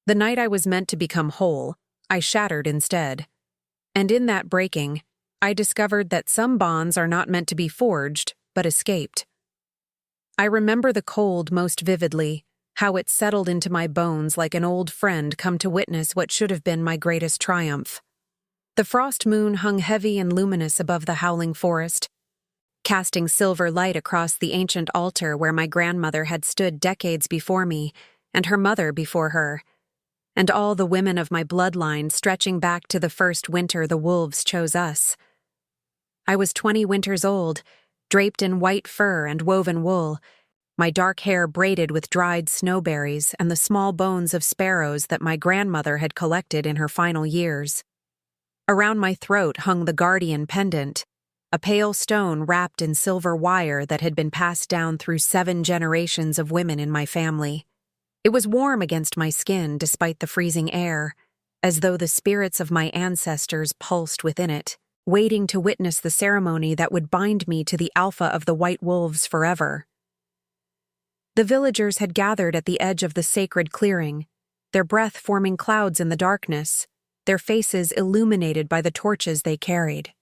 The night I was meant to become whole, I shattered instead. And in that breaking, I discovered that some bonds are not meant to be forged, but escaped. I remember the cold most vividly, how it settled into my bones like an old friend come to witness what should have been my greatest triumph. The frost moon hung heavy and luminous above the Howling Forest, casting silver light across the ancient altar where my grandmother had stood decades before me, and her mother before her, and all the women of my bloodline stretching back to the first winter the wolves chose us. I was 20 winters old, draped in white fur and woven wool, my dark hair braided with dried snowberries and the small bones of sparrows that my grandmother had collected in her final years. Around my throat hung the guardian pendant, a pale stone wrapped in silver wire that had been passed down through 7 generations of women in my family. It was warm against my skin despite the freezing air, as though the spirits of my ancestors pulsed within it, waiting to witness the ceremony that would bind me to the alpha of the white wolves forever. The villagers had gathered at the edge of the sacred clearing, their breath forming clouds in the darkness, their faces illuminated by the torches they carried.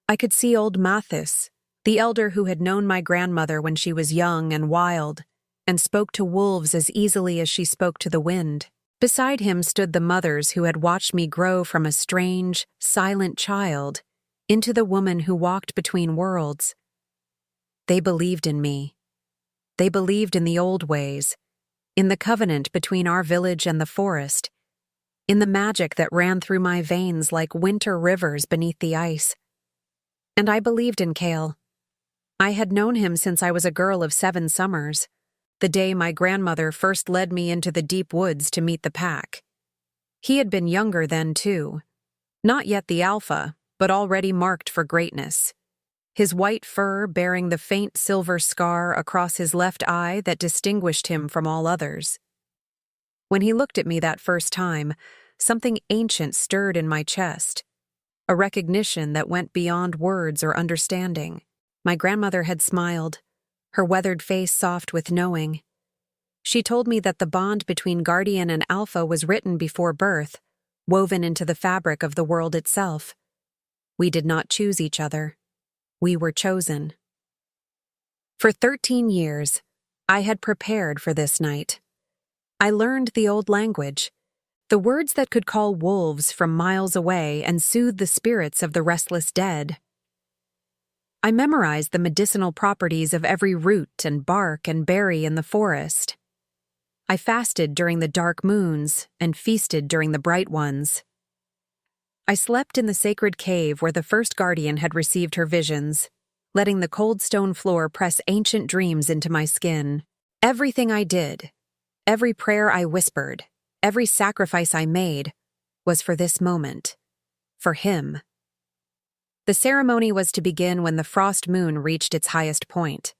I could see old Mathis, the elder who had known my grandmother when she was young and wild, and spoke to wolves as easily as she spoke to the wind. Beside him stood the mothers who had watched me grow from a strange, silent child into the woman who walked between worlds. They believed in me. They believed in the old ways, in the covenant between our village and the forest, in the magic that ran through my veins like winter rivers beneath the ice. And I believed in Kale. I had known him since I was a girl of 7 summers, the day my grandmother first led me into the deep woods to meet the pack. He had been younger then, too. Not yet the alpha, but already marked for greatness. His white fur bearing the faint silver scar across his left eye that distinguished him from all others. When he looked at me that first time, something ancient stirred in my chest, a recognition that went beyond words or understanding. My grandmother had smiled, her weathered face soft with knowing. She told me that the bond between Guardian and Alpha was written before birth, woven into the fabric of the world itself. We did not choose each other. We were chosen. For 13 years, I had prepared for this night. I learned the old language, the words that could call wolves from miles away and soothe the spirits of the restless dead. I memorized the medicinal properties of every root and bark and berry in the forest. I fasted during the dark moons and feasted during the bright ones. I slept in the sacred cave where the first guardian had received her visions, letting the cold stone floor press ancient dreams into my skin. Everything I did, every prayer I whispered, every sacrifice I made, was for this moment, for him. The ceremony was to begin when the frost moon reached its highest point.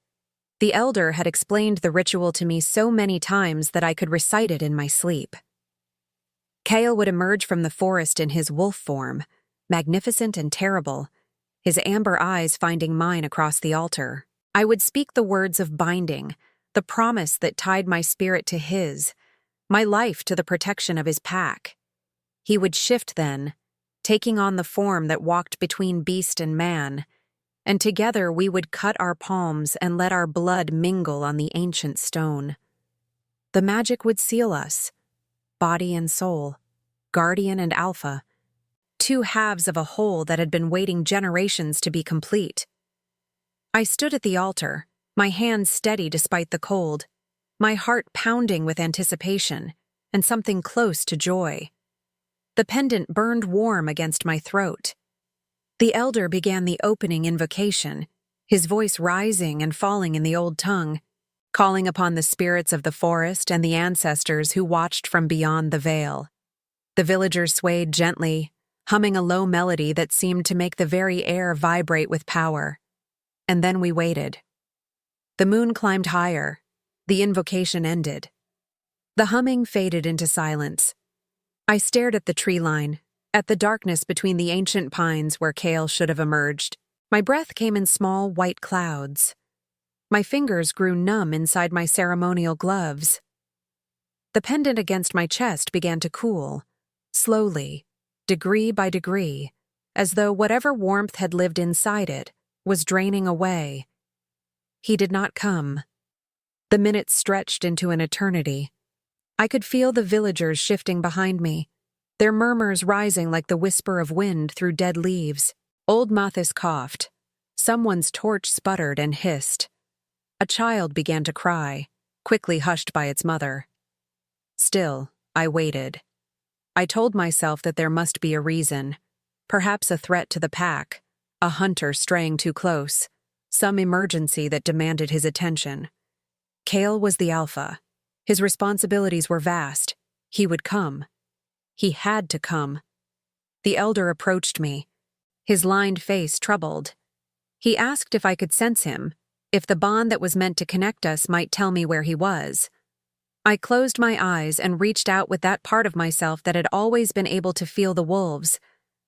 The elder had explained the ritual to me so many times that I could recite it in my sleep. Kale would emerge from the forest in his wolf form, magnificent and terrible, his amber eyes finding mine across the altar. I would speak the words of binding, the promise that tied my spirit to his, my life to the protection of his pack. He would shift then, taking on the form that walked between beast and man, and together we would cut our palms and let our blood mingle on the ancient stone. The magic would seal us, body and soul, guardian and alpha, 2 halves of a whole that had been waiting generations to be complete. I stood at the altar, my hands steady despite the cold, my heart pounding with anticipation and something close to joy. The pendant burned warm against my throat. The elder began the opening invocation, his voice rising and falling in the old tongue, calling upon the spirits of the forest and the ancestors who watched from beyond the veil. The villagers swayed gently, humming a low melody that seemed to make the very air vibrate with power. And then we waited. The moon climbed higher. The invocation ended. The humming faded into silence. I stared at the tree line, at the darkness between the ancient pines where Kale should have emerged. My breath came in small white clouds. My fingers grew numb inside my ceremonial gloves. The pendant against my chest began to cool, slowly, degree by degree, as though whatever warmth had lived inside it was draining away. He did not come. The minutes stretched into an eternity. I could feel the villagers shifting behind me, their murmurs rising like the whisper of wind through dead leaves. Old Mathis coughed. Someone's torch sputtered and hissed. A child began to cry, quickly hushed by its mother. Still, I waited. I told myself that there must be a reason, perhaps a threat to the pack, a hunter straying too close, some emergency that demanded his attention. Kale was the alpha. His responsibilities were vast. He would come. He had to come. The elder approached me, his lined face troubled. He asked if I could sense him, if the bond that was meant to connect us might tell me where he was. I closed my eyes and reached out with that part of myself that had always been able to feel the wolves,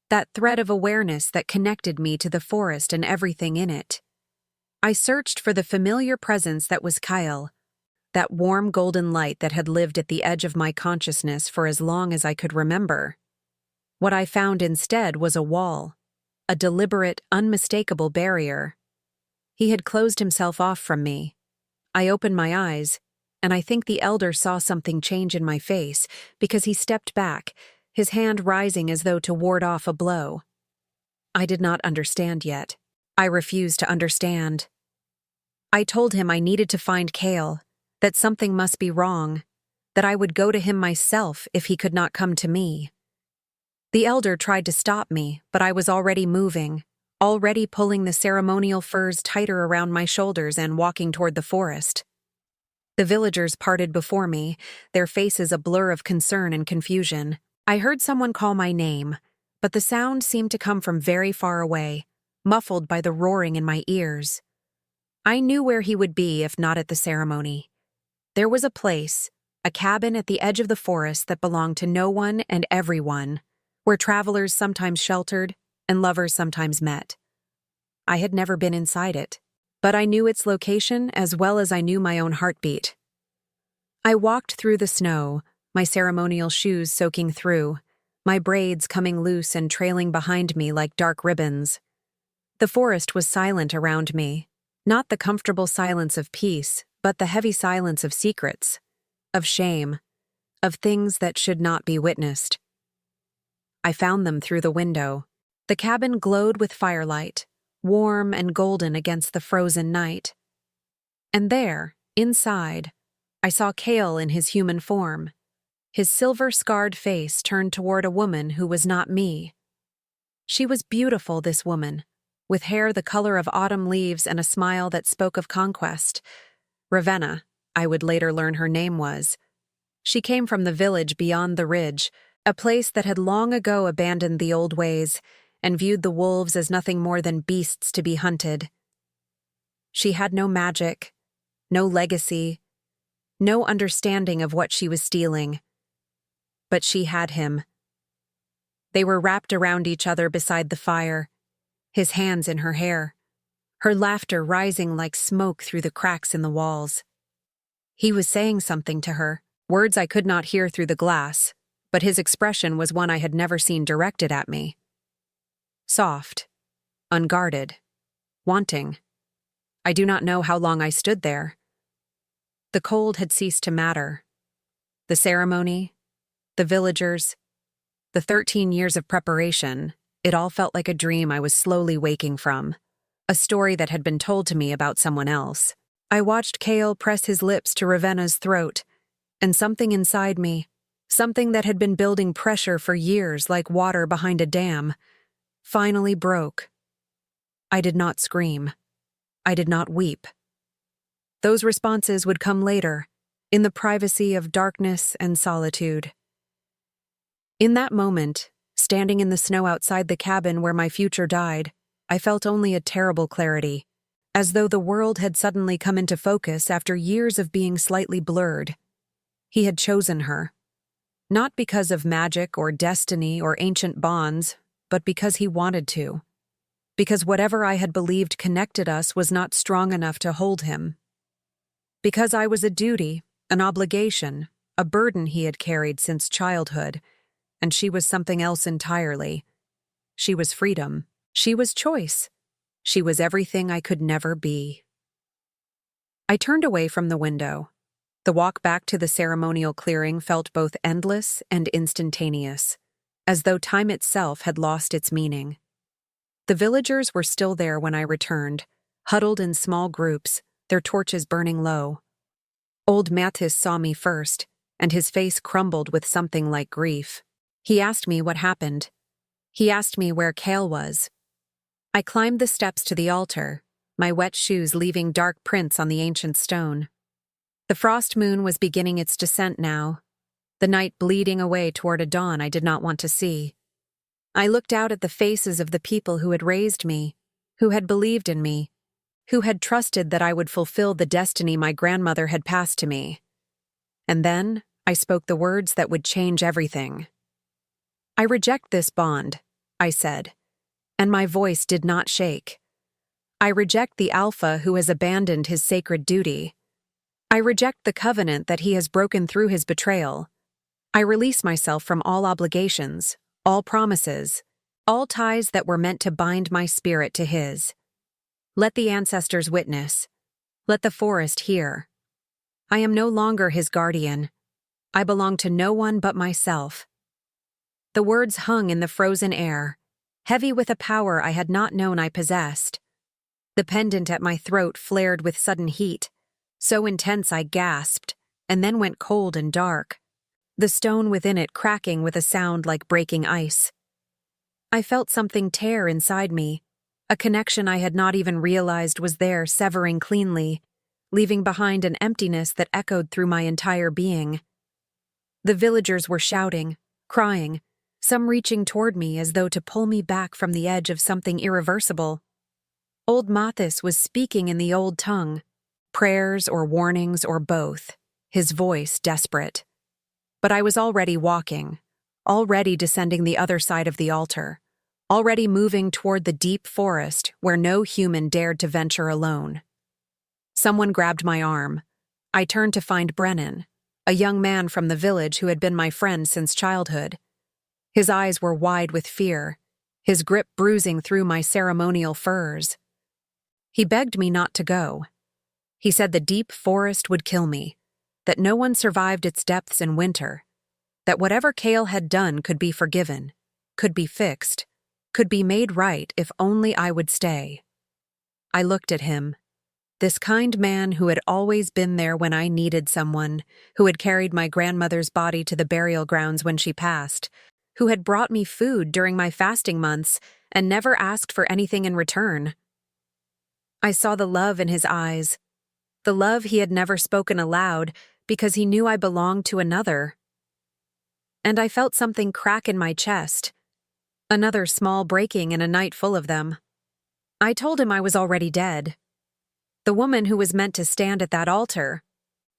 that thread of awareness that connected me to the forest and everything in it. I searched for the familiar presence that was Kyle, that warm golden light that had lived at the edge of my consciousness for as long as I could remember. What I found instead was a wall, a deliberate, unmistakable barrier. He had closed himself off from me. I opened my eyes, and I think the elder saw something change in my face because he stepped back, his hand rising as though to ward off a blow. I did not understand yet. I refused to understand. I told him I needed to find Kale, that something must be wrong, that I would go to him myself if he could not come to me. The elder tried to stop me, but I was already moving, already pulling the ceremonial furs tighter around my shoulders and walking toward the forest. The villagers parted before me, their faces a blur of concern and confusion. I heard someone call my name, but the sound seemed to come from very far away, muffled by the roaring in my ears. I knew where he would be if not at the ceremony. There was a place, a cabin at the edge of the forest that belonged to no one and everyone, where travelers sometimes sheltered and lovers sometimes met. I had never been inside it, but I knew its location as well as I knew my own heartbeat. I walked through the snow, my ceremonial shoes soaking through, my braids coming loose and trailing behind me like dark ribbons. The forest was silent around me, not the comfortable silence of peace, but the heavy silence of secrets, of shame, of things that should not be witnessed. I found them through the window. The cabin glowed with firelight, warm and golden against the frozen night. And there, inside, I saw Kale in his human form, his silver-scarred face turned toward a woman who was not me. She was beautiful, this woman, with hair the color of autumn leaves and a smile that spoke of conquest. Ravenna, I would later learn her name was. She came from the village beyond the ridge, a place that had long ago abandoned the old ways and viewed the wolves as nothing more than beasts to be hunted. She had no magic, no legacy, no understanding of what she was stealing. But she had him. They were wrapped around each other beside the fire, his hands in her hair, her laughter rising like smoke through the cracks in the walls. He was saying something to her, words I could not hear through the glass, but his expression was one I had never seen directed at me. Soft, unguarded, wanting. I do not know how long I stood there. The cold had ceased to matter. The ceremony, the villagers, the 13 years of preparation, it all felt like a dream I was slowly waking from, a story that had been told to me about someone else. I watched Kale press his lips to Ravenna's throat, and something inside me, something that had been building pressure for years like water behind a dam, finally broke. I did not scream. I did not weep. Those responses would come later, in the privacy of darkness and solitude. In that moment, standing in the snow outside the cabin where my future died, I felt only a terrible clarity, as though the world had suddenly come into focus after years of being slightly blurred. He had chosen her. Not because of magic or destiny or ancient bonds, but because he wanted to. Because whatever I had believed connected us was not strong enough to hold him. Because I was a duty, an obligation, a burden he had carried since childhood, and she was something else entirely. She was freedom. She was choice. She was everything I could never be. I turned away from the window. The walk back to the ceremonial clearing felt both endless and instantaneous, as though time itself had lost its meaning. The villagers were still there when I returned, huddled in small groups, their torches burning low. Old Mattis saw me first, and his face crumbled with something like grief. He asked me what happened. He asked me where Kale was. I climbed the steps to the altar, my wet shoes leaving dark prints on the ancient stone. The frost moon was beginning its descent now, the night bleeding away toward a dawn I did not want to see. I looked out at the faces of the people who had raised me, who had believed in me, who had trusted that I would fulfill the destiny my grandmother had passed to me. And then I spoke the words that would change everything. "I reject this bond," I said, and my voice did not shake. "I reject the Alpha who has abandoned his sacred duty. I reject the covenant that he has broken through his betrayal. I release myself from all obligations, all promises, all ties that were meant to bind my spirit to his. Let the ancestors witness. Let the forest hear. I am no longer his guardian. I belong to no one but myself." The words hung in the frozen air, heavy with a power I had not known I possessed. The pendant at my throat flared with sudden heat, so intense I gasped, and then went cold and dark, the stone within it cracking with a sound like breaking ice. I felt something tear inside me, a connection I had not even realized was there severing cleanly, leaving behind an emptiness that echoed through my entire being. The villagers were shouting, crying, some reaching toward me as though to pull me back from the edge of something irreversible. Old Mathis was speaking in the old tongue, prayers or warnings or both, his voice desperate. But I was already walking, already descending the other side of the altar, already moving toward the deep forest where no human dared to venture alone. Someone grabbed my arm. I turned to find Brennan, a young man from the village who had been my friend since childhood. His eyes were wide with fear, his grip bruising through my ceremonial furs. He begged me not to go. He said the deep forest would kill me, that no one survived its depths in winter, that whatever Kale had done could be forgiven, could be fixed, could be made right if only I would stay. I looked at him, this kind man who had always been there when I needed someone, who had carried my grandmother's body to the burial grounds when she passed, who had brought me food during my fasting months and never asked for anything in return. I saw the love in his eyes, the love he had never spoken aloud because he knew I belonged to another. And I felt something crack in my chest, another small breaking in a night full of them. I told him I was already dead. The woman who was meant to stand at that altar,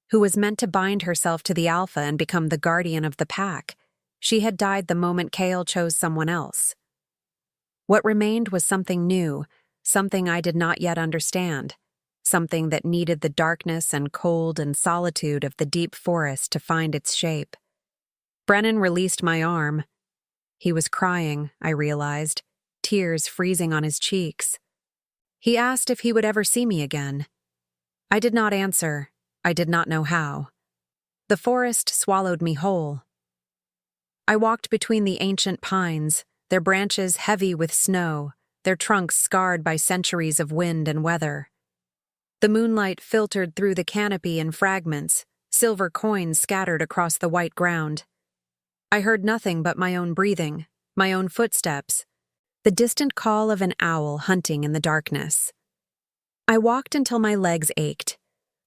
who was meant to bind herself to the Alpha and become the guardian of the pack, she had died the moment Kale chose someone else. What remained was something new, something I did not yet understand, something that needed the darkness and cold and solitude of the deep forest to find its shape. Brennan released my arm. He was crying, I realized, tears freezing on his cheeks. He asked if he would ever see me again. I did not answer. I did not know how. The forest swallowed me whole. I walked between the ancient pines, their branches heavy with snow, their trunks scarred by centuries of wind and weather. The moonlight filtered through the canopy in fragments, silver coins scattered across the white ground. I heard nothing but my own breathing, my own footsteps, the distant call of an owl hunting in the darkness. I walked until my legs ached,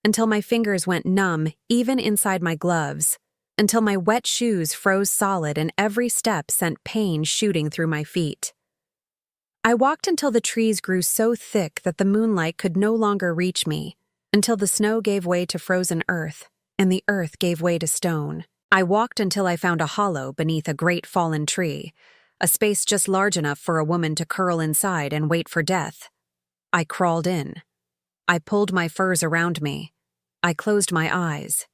until my fingers went numb even inside my gloves, until my wet shoes froze solid and every step sent pain shooting through my feet. I walked until the trees grew so thick that the moonlight could no longer reach me, until the snow gave way to frozen earth, and the earth gave way to stone. I walked until I found a hollow beneath a great fallen tree, a space just large enough for a woman to curl inside and wait for death. I crawled in. I pulled my furs around me. I closed my eyes.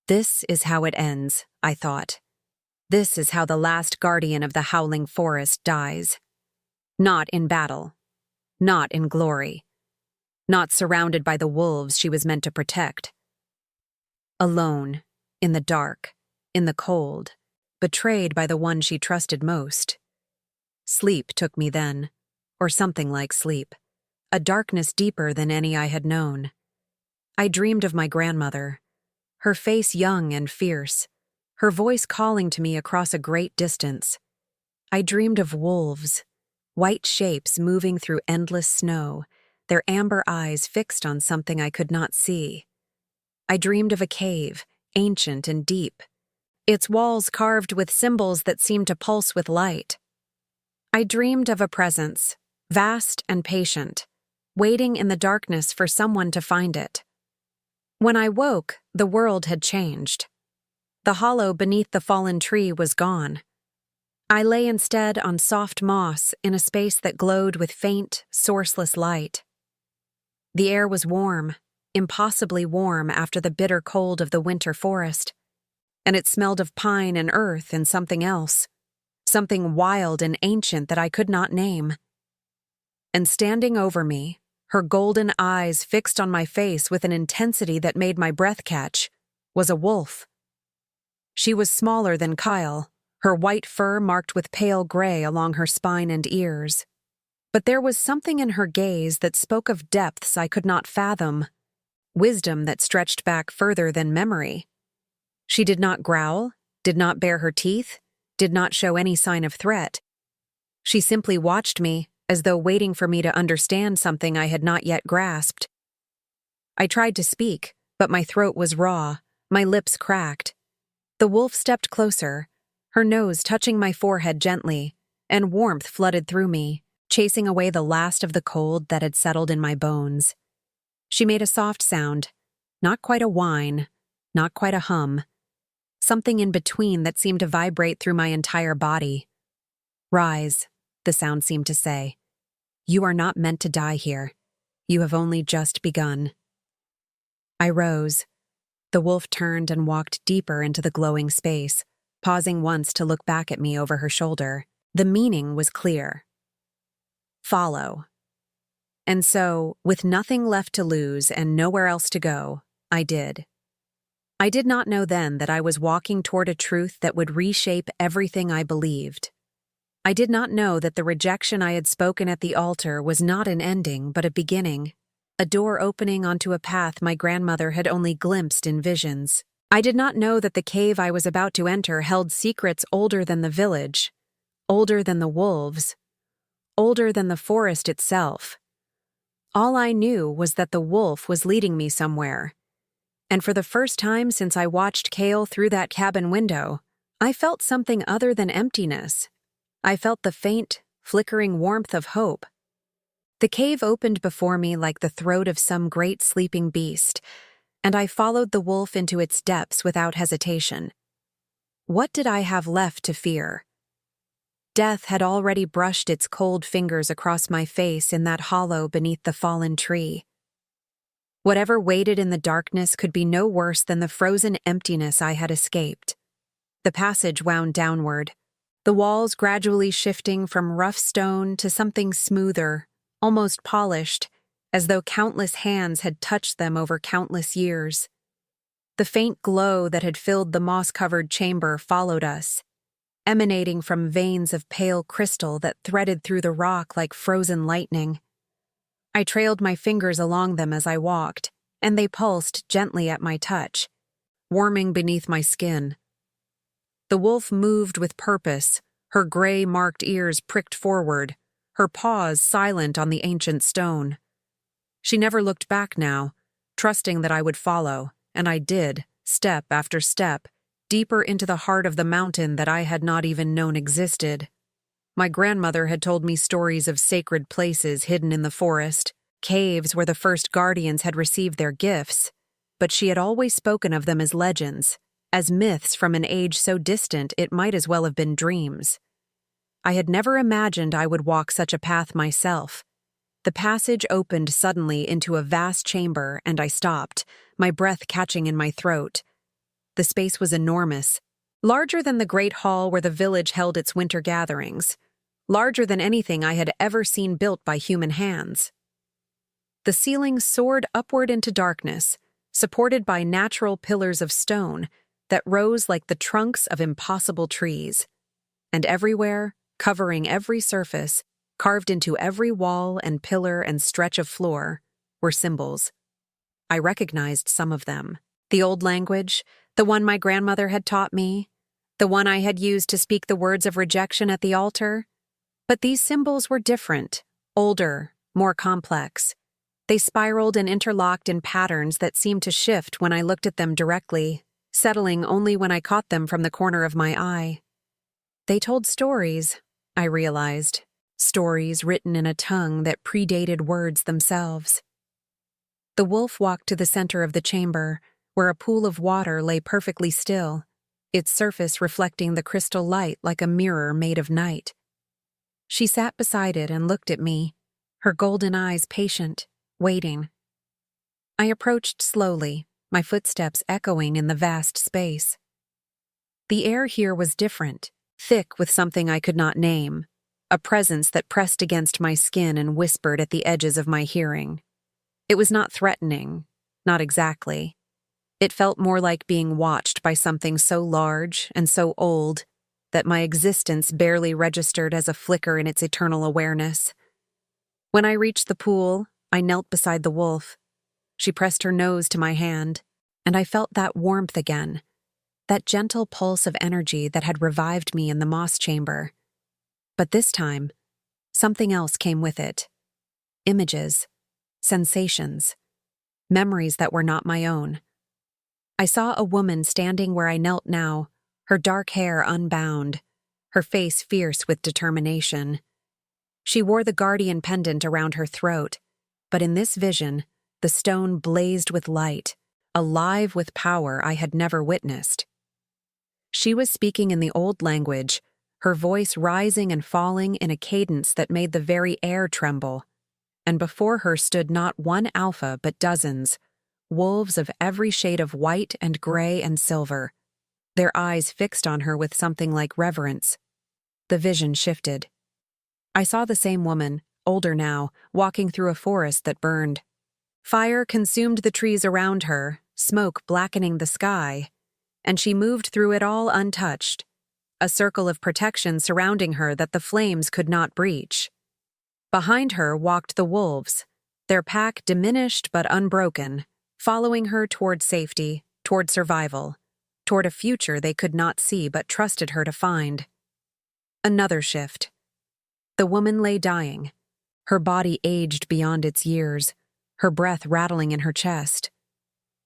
This is how it ends, I thought. This is how the last guardian of the Howling Forest dies. Not in battle. Not in glory. Not surrounded by the wolves she was meant to protect. Alone, in the dark, in the cold, betrayed by the one she trusted most. Sleep took me then, or something like sleep, a darkness deeper than any I had known. I dreamed of my grandmother, her face young and fierce, her voice calling to me across a great distance. I dreamed of wolves, white shapes moving through endless snow, their amber eyes fixed on something I could not see. I dreamed of a cave, ancient and deep, its walls carved with symbols that seemed to pulse with light. I dreamed of a presence, vast and patient, waiting in the darkness for someone to find it. When I woke, the world had changed. The hollow beneath the fallen tree was gone. I lay instead on soft moss in a space that glowed with faint, sourceless light. The air was warm, impossibly warm after the bitter cold of the winter forest, and it smelled of pine and earth and something else, something wild and ancient that I could not name. And standing over me, her golden eyes fixed on my face with an intensity that made my breath catch, was a wolf. She was smaller than Kyle, her white fur marked with pale gray along her spine and ears. But there was something in her gaze that spoke of depths I could not fathom, wisdom that stretched back further than memory. She did not growl, did not bare her teeth, did not show any sign of threat. She simply watched me, as though waiting for me to understand something I had not yet grasped. I tried to speak, but my throat was raw, my lips cracked. The wolf stepped closer, her nose touching my forehead gently, and warmth flooded through me, chasing away the last of the cold that had settled in my bones. She made a soft sound, not quite a whine, not quite a hum, something in between that seemed to vibrate through my entire body. "Rise," the sound seemed to say. "You are not meant to die here. You have only just begun." I rose. The wolf turned and walked deeper into the glowing space, pausing once to look back at me over her shoulder. The meaning was clear. Follow. And so, with nothing left to lose and nowhere else to go, I did. I did not know then that I was walking toward a truth that would reshape everything I believed. I did not know that the rejection I had spoken at the altar was not an ending, but a beginning, a door opening onto a path my grandmother had only glimpsed in visions. I did not know that the cave I was about to enter held secrets older than the village, older than the wolves, older than the forest itself. All I knew was that the wolf was leading me somewhere, and for the first time since I watched Kale through that cabin window, I felt something other than emptiness. I felt the faint, flickering warmth of hope. The cave opened before me like the throat of some great sleeping beast, and I followed the wolf into its depths without hesitation. What did I have left to fear? Death had already brushed its cold fingers across my face in that hollow beneath the fallen tree. Whatever waited in the darkness could be no worse than the frozen emptiness I had escaped. The passage wound downward, the walls gradually shifting from rough stone to something smoother, almost polished, as though countless hands had touched them over countless years. The faint glow that had filled the moss-covered chamber followed us, emanating from veins of pale crystal that threaded through the rock like frozen lightning. I trailed my fingers along them as I walked, and they pulsed gently at my touch, warming beneath my skin. The wolf moved with purpose, her gray-marked ears pricked forward, her paws silent on the ancient stone. She never looked back now, trusting that I would follow, and I did, step after step, deeper into the heart of the mountain that I had not even known existed. My grandmother had told me stories of sacred places hidden in the forest, caves where the first guardians had received their gifts, but she had always spoken of them as legends, as myths from an age so distant it might as well have been dreams. I had never imagined I would walk such a path myself. The passage opened suddenly into a vast chamber, and I stopped, my breath catching in my throat. The space was enormous, larger than the great hall where the village held its winter gatherings, larger than anything I had ever seen built by human hands. The ceiling soared upward into darkness, supported by natural pillars of stone that rose like the trunks of impossible trees. And everywhere, covering every surface, carved into every wall and pillar and stretch of floor, were symbols. I recognized some of them. The old language, the one my grandmother had taught me, the one I had used to speak the words of rejection at the altar. But these symbols were different, older, more complex. They spiraled and interlocked in patterns that seemed to shift when I looked at them directly, settling only when I caught them from the corner of my eye. They told stories, I realized, stories written in a tongue that predated words themselves. The wolf walked to the center of the chamber, where a pool of water lay perfectly still, its surface reflecting the crystal light like a mirror made of night. She sat beside it and looked at me, her golden eyes patient, waiting. I approached slowly, my footsteps echoing in the vast space. The air here was different, thick with something I could not name, a presence that pressed against my skin and whispered at the edges of my hearing. It was not threatening, not exactly. It felt more like being watched by something so large and so old that my existence barely registered as a flicker in its eternal awareness. When I reached the pool, I knelt beside the wolf. She pressed her nose to my hand, and I felt that warmth again, that gentle pulse of energy that had revived me in the moss chamber. But this time, something else came with it. Images, sensations, memories that were not my own. I saw a woman standing where I knelt now, her dark hair unbound, her face fierce with determination. She wore the guardian pendant around her throat, but in this vision, the stone blazed with light, alive with power I had never witnessed. She was speaking in the old language, her voice rising and falling in a cadence that made the very air tremble, and before her stood not one alpha but dozens, wolves of every shade of white and gray and silver, their eyes fixed on her with something like reverence. The vision shifted. I saw the same woman, older now, walking through a forest that burned. Fire consumed the trees around her, smoke blackening the sky, and she moved through it all untouched, a circle of protection surrounding her that the flames could not breach. Behind her walked the wolves, their pack diminished but unbroken, following her toward safety, toward survival, toward a future they could not see but trusted her to find. Another shift. The woman lay dying, her body aged beyond its years, her breath rattling in her chest.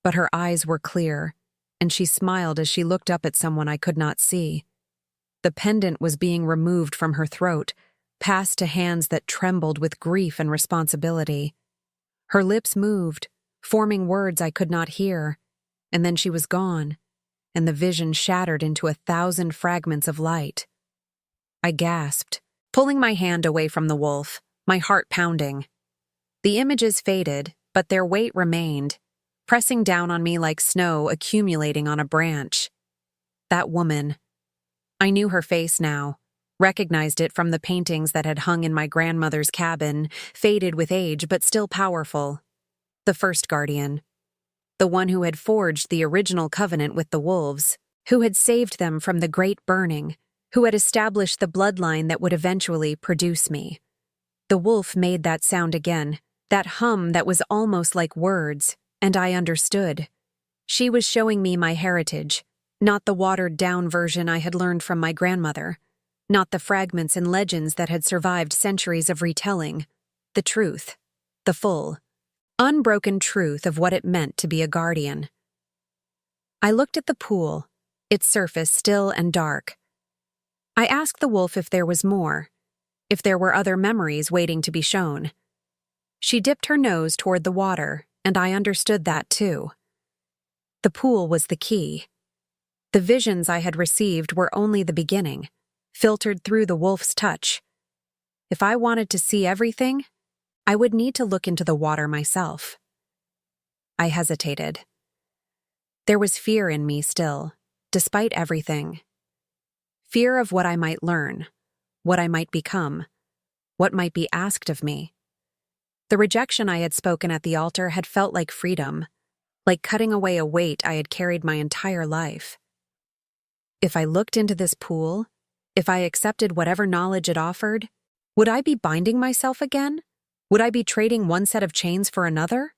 But her eyes were clear, and she smiled as she looked up at someone I could not see. The pendant was being removed from her throat, passed to hands that trembled with grief and responsibility. Her lips moved, forming words I could not hear, and then she was gone, and the vision shattered into 1,000 fragments of light. I gasped, pulling my hand away from the wolf, my heart pounding. The images faded, but their weight remained, pressing down on me like snow accumulating on a branch. That woman. I knew her face now, recognized it from the paintings that had hung in my grandmother's cabin, faded with age but still powerful. The first guardian. The one who had forged the original covenant with the wolves, who had saved them from the great burning, who had established the bloodline that would eventually produce me. The wolf made that sound again, that hum that was almost like words, and I understood. She was showing me my heritage, not the watered-down version I had learned from my grandmother, not the fragments and legends that had survived centuries of retelling, the truth, the full, unbroken truth of what it meant to be a guardian. I looked at the pool, its surface still and dark. I asked the wolf if there was more, if there were other memories waiting to be shown. She dipped her nose toward the water, and I understood that too. The pool was the key. The visions I had received were only the beginning, filtered through the wolf's touch. If I wanted to see everything, I would need to look into the water myself. I hesitated. There was fear in me still, despite everything. Fear of what I might learn, what I might become, what might be asked of me. The rejection I had spoken at the altar had felt like freedom, like cutting away a weight I had carried my entire life. If I looked into this pool, if I accepted whatever knowledge it offered, would I be binding myself again? Would I be trading one set of chains for another?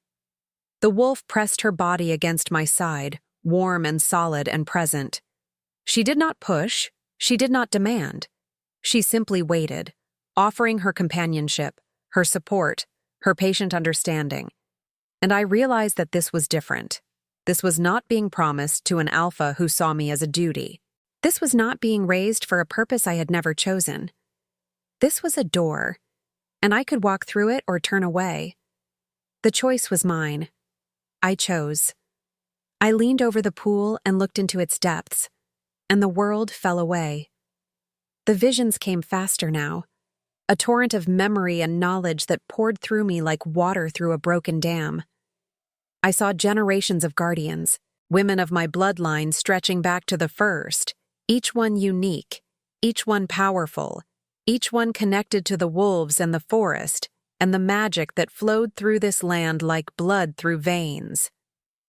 The wolf pressed her body against my side, warm and solid and present. She did not push, she did not demand. She simply waited, offering her companionship, her support, her patient understanding. And I realized that this was different. This was not being promised to an alpha who saw me as a duty. This was not being raised for a purpose I had never chosen. This was a door, and I could walk through it or turn away. The choice was mine. I chose. I leaned over the pool and looked into its depths, and the world fell away. The visions came faster now, a torrent of memory and knowledge that poured through me like water through a broken dam. I saw generations of guardians, women of my bloodline stretching back to the first, each one unique, each one powerful, each one connected to the wolves and the forest, and the magic that flowed through this land like blood through veins.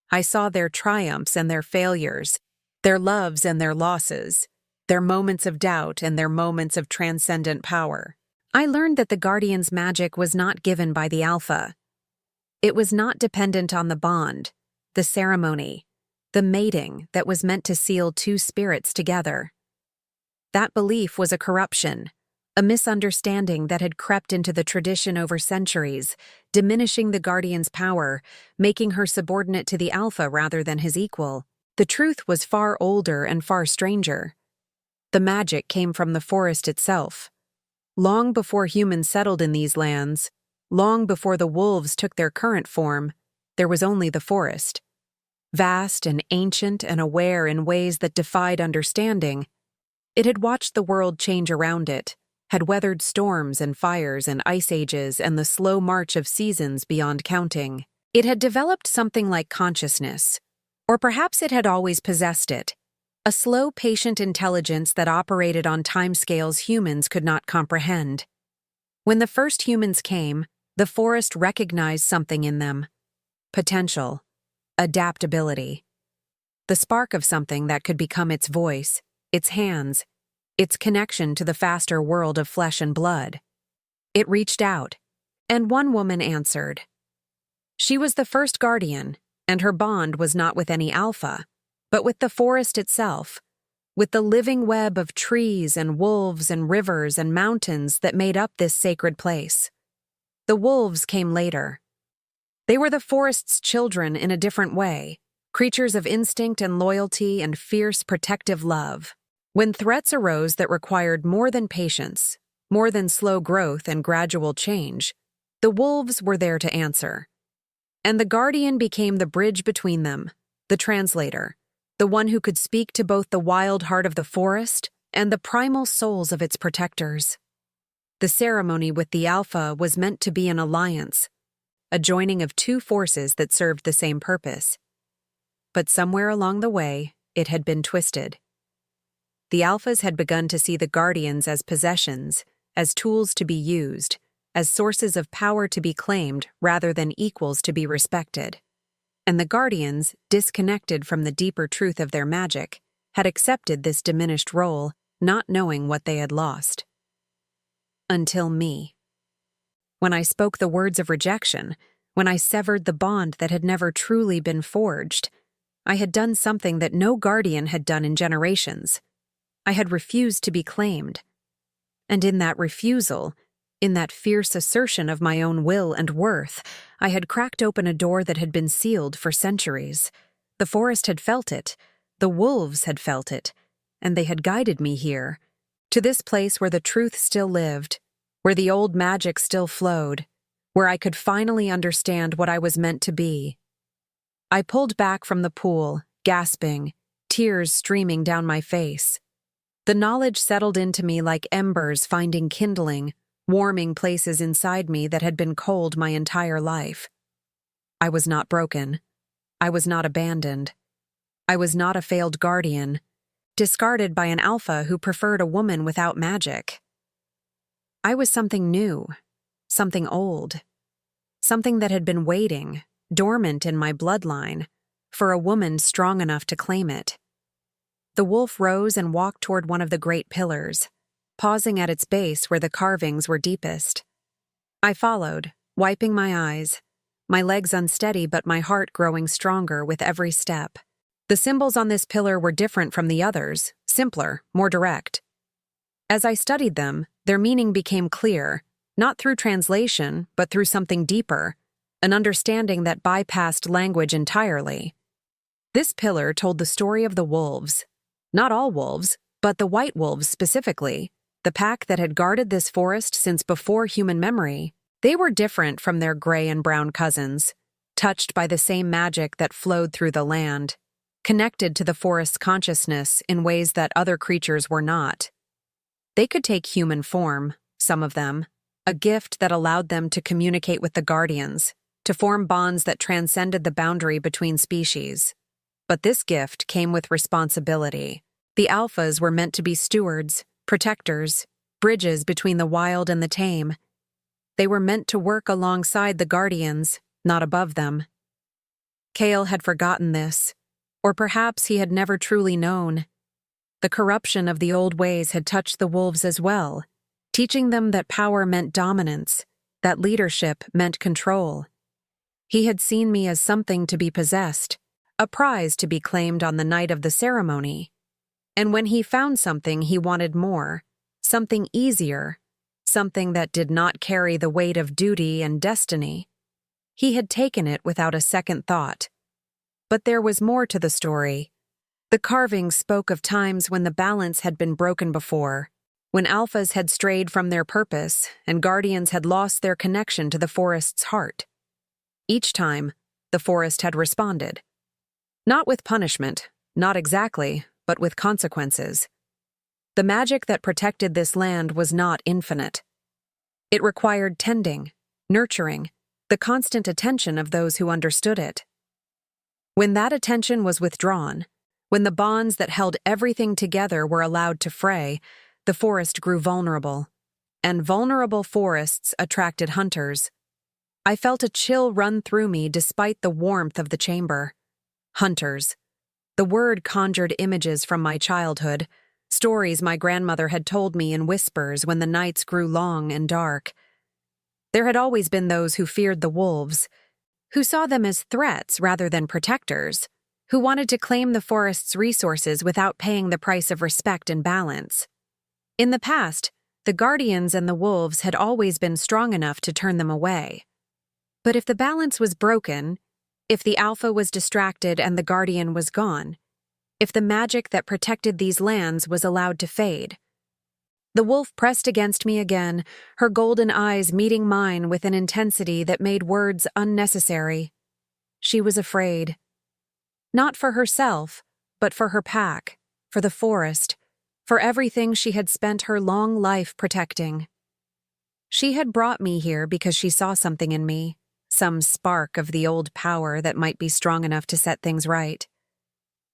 I saw their triumphs and their failures, their loves and their losses, their moments of doubt and their moments of transcendent power. I learned that the Guardian's magic was not given by the Alpha. It was not dependent on the bond, the ceremony, the mating that was meant to seal two spirits together. That belief was a corruption, a misunderstanding that had crept into the tradition over centuries, diminishing the Guardian's power, making her subordinate to the Alpha rather than his equal. The truth was far older and far stranger. The magic came from the forest itself. Long before humans settled in these lands, long before the wolves took their current form, there was only the forest. Vast and ancient and aware in ways that defied understanding, it had watched the world change around it, had weathered storms and fires and ice ages and the slow march of seasons beyond counting. It had developed something like consciousness, or perhaps it had always possessed it, a slow, patient intelligence that operated on timescales humans could not comprehend. When the first humans came, the forest recognized something in them: potential, adaptability, the spark of something that could become its voice, its hands, its connection to the faster world of flesh and blood. It reached out, and one woman answered. She was the first guardian, and her bond was not with any alpha, but with the forest itself, with the living web of trees and wolves and rivers and mountains that made up this sacred place. The wolves came later. They were the forest's children in a different way, creatures of instinct and loyalty and fierce protective love. When threats arose that required more than patience, more than slow growth and gradual change, the wolves were there to answer. And the guardian became the bridge between them, the translator, the one who could speak to both the wild heart of the forest and the primal souls of its protectors. The ceremony with the Alpha was meant to be an alliance, a joining of two forces that served the same purpose. But somewhere along the way, it had been twisted. The Alphas had begun to see the Guardians as possessions, as tools to be used, as sources of power to be claimed rather than equals to be respected. And the Guardians, disconnected from the deeper truth of their magic, had accepted this diminished role, not knowing what they had lost. Until me. When I spoke the words of rejection, when I severed the bond that had never truly been forged, I had done something that no Guardian had done in generations. I had refused to be claimed. And in that refusal, in that fierce assertion of my own will and worth, I had cracked open a door that had been sealed for centuries. The forest had felt it, the wolves had felt it, and they had guided me here, to this place where the truth still lived, where the old magic still flowed, where I could finally understand what I was meant to be. I pulled back from the pool, gasping, tears streaming down my face. The knowledge settled into me like embers finding kindling, warming places inside me that had been cold my entire life. I was not broken. I was not abandoned. I was not a failed guardian, discarded by an alpha who preferred a woman without magic. I was something new, something old, something that had been waiting, dormant in my bloodline, for a woman strong enough to claim it. The wolf rose and walked toward one of the great pillars, pausing at its base where the carvings were deepest. I followed, wiping my eyes, my legs unsteady but my heart growing stronger with every step. The symbols on this pillar were different from the others, simpler, more direct. As I studied them, their meaning became clear, not through translation, but through something deeper, an understanding that bypassed language entirely. This pillar told the story of the wolves. Not all wolves, but the white wolves specifically, the pack that had guarded this forest since before human memory. They were different from their gray and brown cousins, touched by the same magic that flowed through the land, connected to the forest's consciousness in ways that other creatures were not. They could take human form, some of them, a gift that allowed them to communicate with the guardians, to form bonds that transcended the boundary between species. But this gift came with responsibility. The alphas were meant to be stewards, protectors, bridges between the wild and the tame. They were meant to work alongside the guardians, not above them. Kale had forgotten this, or perhaps he had never truly known. The corruption of the old ways had touched the wolves as well, teaching them that power meant dominance, that leadership meant control. He had seen me as something to be possessed, a prize to be claimed on the night of the ceremony. And when he found something, he wanted more, something easier, something that did not carry the weight of duty and destiny. He had taken it without a second thought. But there was more to the story. The carvings spoke of times when the balance had been broken before, when alphas had strayed from their purpose and guardians had lost their connection to the forest's heart. Each time, the forest had responded. Not with punishment, not exactly, but with consequences. The magic that protected this land was not infinite. It required tending, nurturing, the constant attention of those who understood it. When that attention was withdrawn, when the bonds that held everything together were allowed to fray, the forest grew vulnerable. And vulnerable forests attracted hunters. I felt a chill run through me despite the warmth of the chamber. Hunters. The word conjured images from my childhood, stories my grandmother had told me in whispers when the nights grew long and dark. There had always been those who feared the wolves, who saw them as threats rather than protectors, who wanted to claim the forest's resources without paying the price of respect and balance. In the past, the guardians and the wolves had always been strong enough to turn them away. But if the balance was broken, if the alpha was distracted and the guardian was gone, if the magic that protected these lands was allowed to fade. The wolf pressed against me again, her golden eyes meeting mine with an intensity that made words unnecessary. She was afraid. Not for herself, but for her pack, for the forest, for everything she had spent her long life protecting. She had brought me here because she saw something in me, some spark of the old power that might be strong enough to set things right.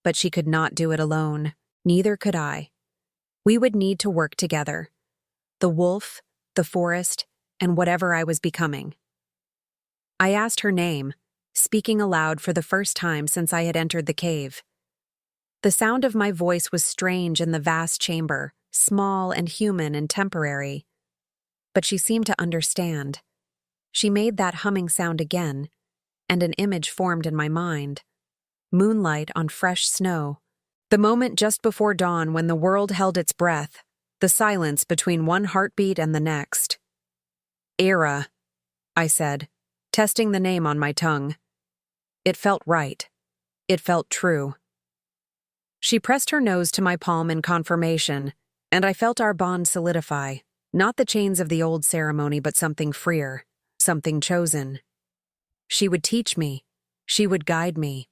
But she could not do it alone, neither could I. We would need to work together. The wolf, the forest, and whatever I was becoming. I asked her name, speaking aloud for the first time since I had entered the cave. The sound of my voice was strange in the vast chamber, small and human and temporary. But she seemed to understand. She made that humming sound again, and an image formed in my mind. Moonlight on fresh snow. The moment just before dawn when the world held its breath, the silence between one heartbeat and the next. Era, I said, testing the name on my tongue. It felt right. It felt true. She pressed her nose to my palm in confirmation, and I felt our bond solidify, not the chains of the old ceremony but something freer, something chosen. She would teach me. She would guide me.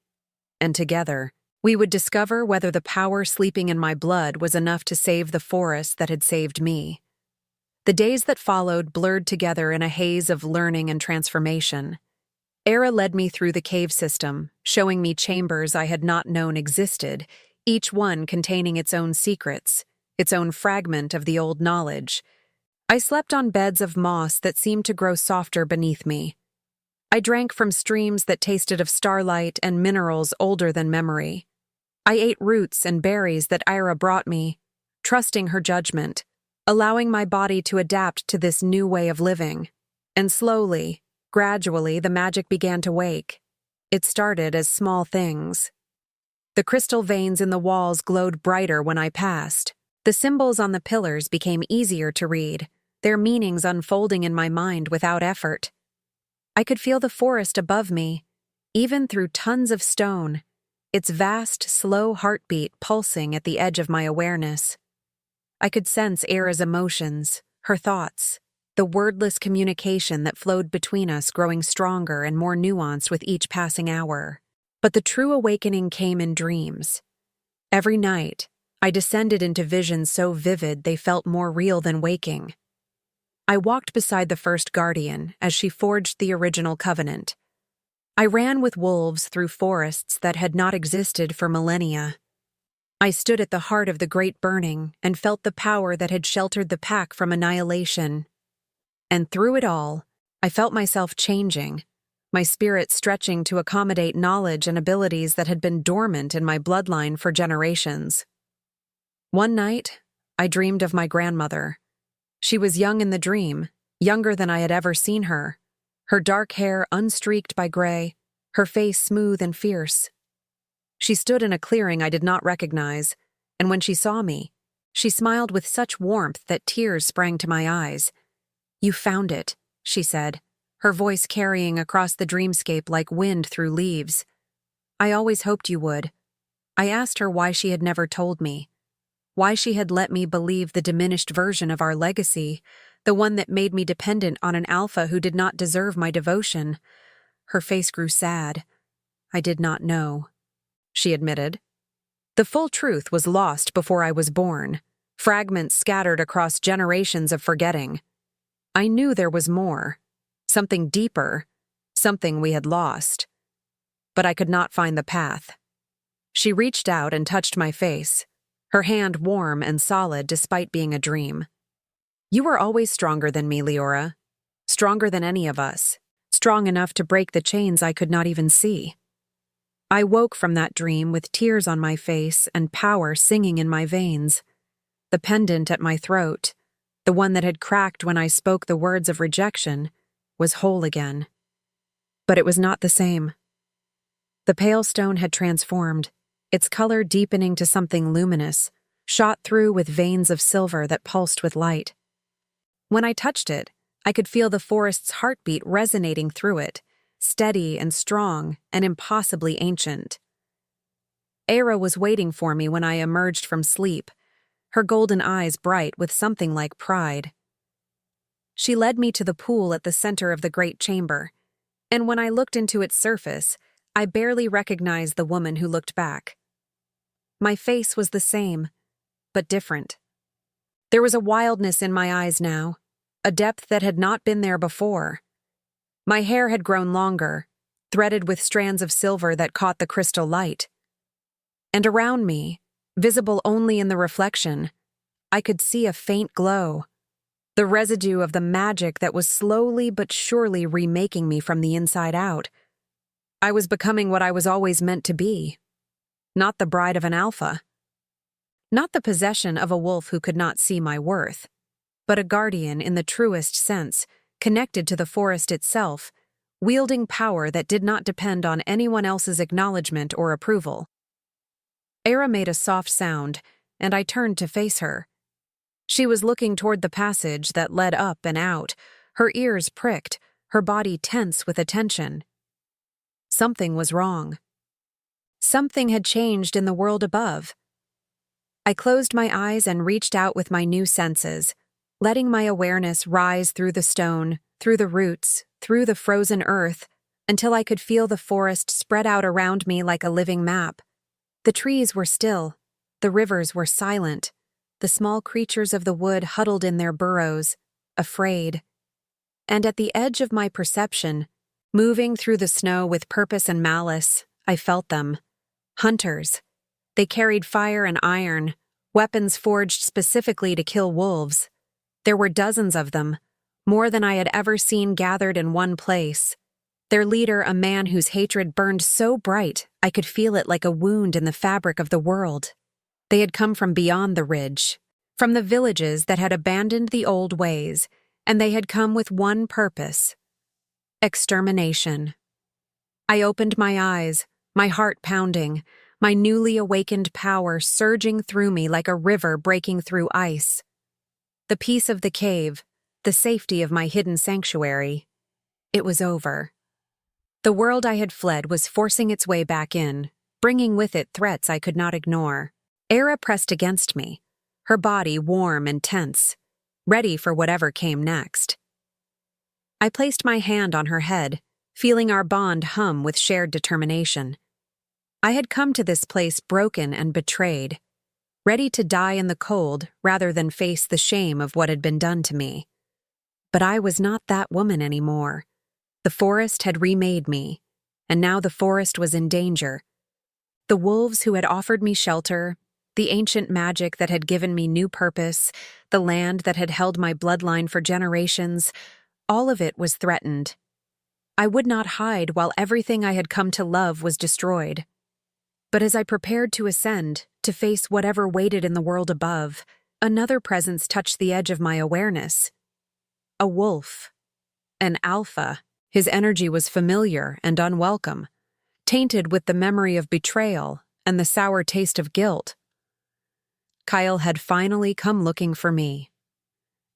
And together, we would discover whether the power sleeping in my blood was enough to save the forest that had saved me. The days that followed blurred together in a haze of learning and transformation. Era led me through the cave system, showing me chambers I had not known existed, each one containing its own secrets, its own fragment of the old knowledge. I slept on beds of moss that seemed to grow softer beneath me. I drank from streams that tasted of starlight and minerals older than memory. I ate roots and berries that Ira brought me, trusting her judgment, allowing my body to adapt to this new way of living. And slowly, gradually, the magic began to wake. It started as small things. The crystal veins in the walls glowed brighter when I passed. The symbols on the pillars became easier to read, their meanings unfolding in my mind without effort. I could feel the forest above me, even through tons of stone, its vast, slow heartbeat pulsing at the edge of my awareness. I could sense Era's emotions, her thoughts, the wordless communication that flowed between us growing stronger and more nuanced with each passing hour. But the true awakening came in dreams. Every night, I descended into visions so vivid they felt more real than waking. I walked beside the first guardian as she forged the original covenant. I ran with wolves through forests that had not existed for millennia. I stood at the heart of the Great Burning and felt the power that had sheltered the pack from annihilation. And through it all, I felt myself changing, my spirit stretching to accommodate knowledge and abilities that had been dormant in my bloodline for generations. One night, I dreamed of my grandmother. She was young in the dream, younger than I had ever seen her, her dark hair unstreaked by gray, her face smooth and fierce. She stood in a clearing I did not recognize, and when she saw me, she smiled with such warmth that tears sprang to my eyes. "You found it," she said, her voice carrying across the dreamscape like wind through leaves. "I always hoped you would." I asked her why she had never told me, why she had let me believe the diminished version of our legacy, the one that made me dependent on an alpha who did not deserve my devotion. Her face grew sad. "I did not know," she admitted. "The full truth was lost before I was born, fragments scattered across generations of forgetting. I knew there was more, something deeper, something we had lost. But I could not find the path." She reached out and touched my face, her hand warm and solid despite being a dream. "You were always stronger than me, Liora. Stronger than any of us. Strong enough to break the chains I could not even see." I woke from that dream with tears on my face and power singing in my veins. The pendant at my throat, the one that had cracked when I spoke the words of rejection, was whole again. But it was not the same. The pale stone had transformed, its color deepening to something luminous, shot through with veins of silver that pulsed with light. When I touched it, I could feel the forest's heartbeat resonating through it, steady and strong and impossibly ancient. Era was waiting for me when I emerged from sleep, her golden eyes bright with something like pride. She led me to the pool at the center of the great chamber, and when I looked into its surface, I barely recognized the woman who looked back. My face was the same, but different. There was a wildness in my eyes now, a depth that had not been there before. My hair had grown longer, threaded with strands of silver that caught the crystal light. And around me, visible only in the reflection, I could see a faint glow, the residue of the magic that was slowly but surely remaking me from the inside out. I was becoming what I was always meant to be. Not the bride of an alpha. Not the possession of a wolf who could not see my worth, but a guardian in the truest sense, connected to the forest itself, wielding power that did not depend on anyone else's acknowledgement or approval. Era made a soft sound, and I turned to face her. She was looking toward the passage that led up and out, her ears pricked, her body tense with attention. Something was wrong. Something had changed in the world above. I closed my eyes and reached out with my new senses, letting my awareness rise through the stone, through the roots, through the frozen earth, until I could feel the forest spread out around me like a living map. The trees were still, the rivers were silent, the small creatures of the wood huddled in their burrows, afraid. And at the edge of my perception, Moving through the snow with purpose and malice, I felt them. Hunters. They carried fire and iron, weapons forged specifically to kill wolves. There were dozens of them, more than I had ever seen gathered in one place. Their leader, a man whose hatred burned so bright I could feel it like a wound in the fabric of the world. They had come from beyond the ridge, from the villages that had abandoned the old ways, and they had come with one purpose: extermination. I opened my eyes, my heart pounding, my newly awakened power surging through me like a river breaking through ice. The peace of the cave, the safety of my hidden sanctuary. It was over. The world I had fled was forcing its way back in, bringing with it threats I could not ignore. Era pressed against me, her body warm and tense, ready for whatever came next. I placed my hand on her head, feeling our bond hum with shared determination. I had come to this place broken and betrayed, ready to die in the cold rather than face the shame of what had been done to me. But I was not that woman anymore. The forest had remade me, and now the forest was in danger. The wolves who had offered me shelter, the ancient magic that had given me new purpose, the land that had held my bloodline for generations, all of it was threatened. I would not hide while everything I had come to love was destroyed. But as I prepared to ascend, to face whatever waited in the world above, another presence touched the edge of my awareness. A wolf. An alpha. His energy was familiar and unwelcome, tainted with the memory of betrayal and the sour taste of guilt. Kyle had finally come looking for me,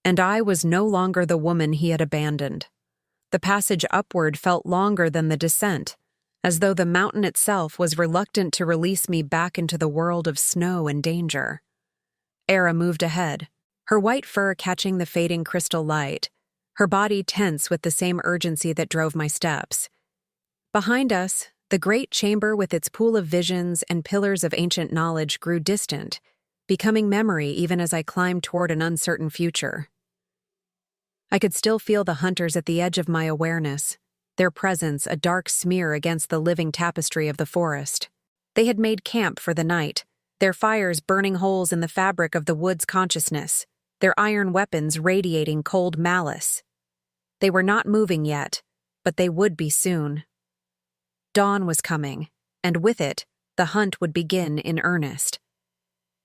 and I was no longer the woman he had abandoned. The passage upward felt longer than the descent, as though the mountain itself was reluctant to release me back into the world of snow and danger. Era moved ahead, her white fur catching the fading crystal light, her body tense with the same urgency that drove my steps. Behind us, the great chamber with its pool of visions and pillars of ancient knowledge grew distant, becoming memory even as I climbed toward an uncertain future. I could still feel the hunters at the edge of my awareness, their presence a dark smear against the living tapestry of the forest. They had made camp for the night, their fires burning holes in the fabric of the wood's consciousness, their iron weapons radiating cold malice. They were not moving yet, but they would be soon. Dawn was coming, and with it, the hunt would begin in earnest.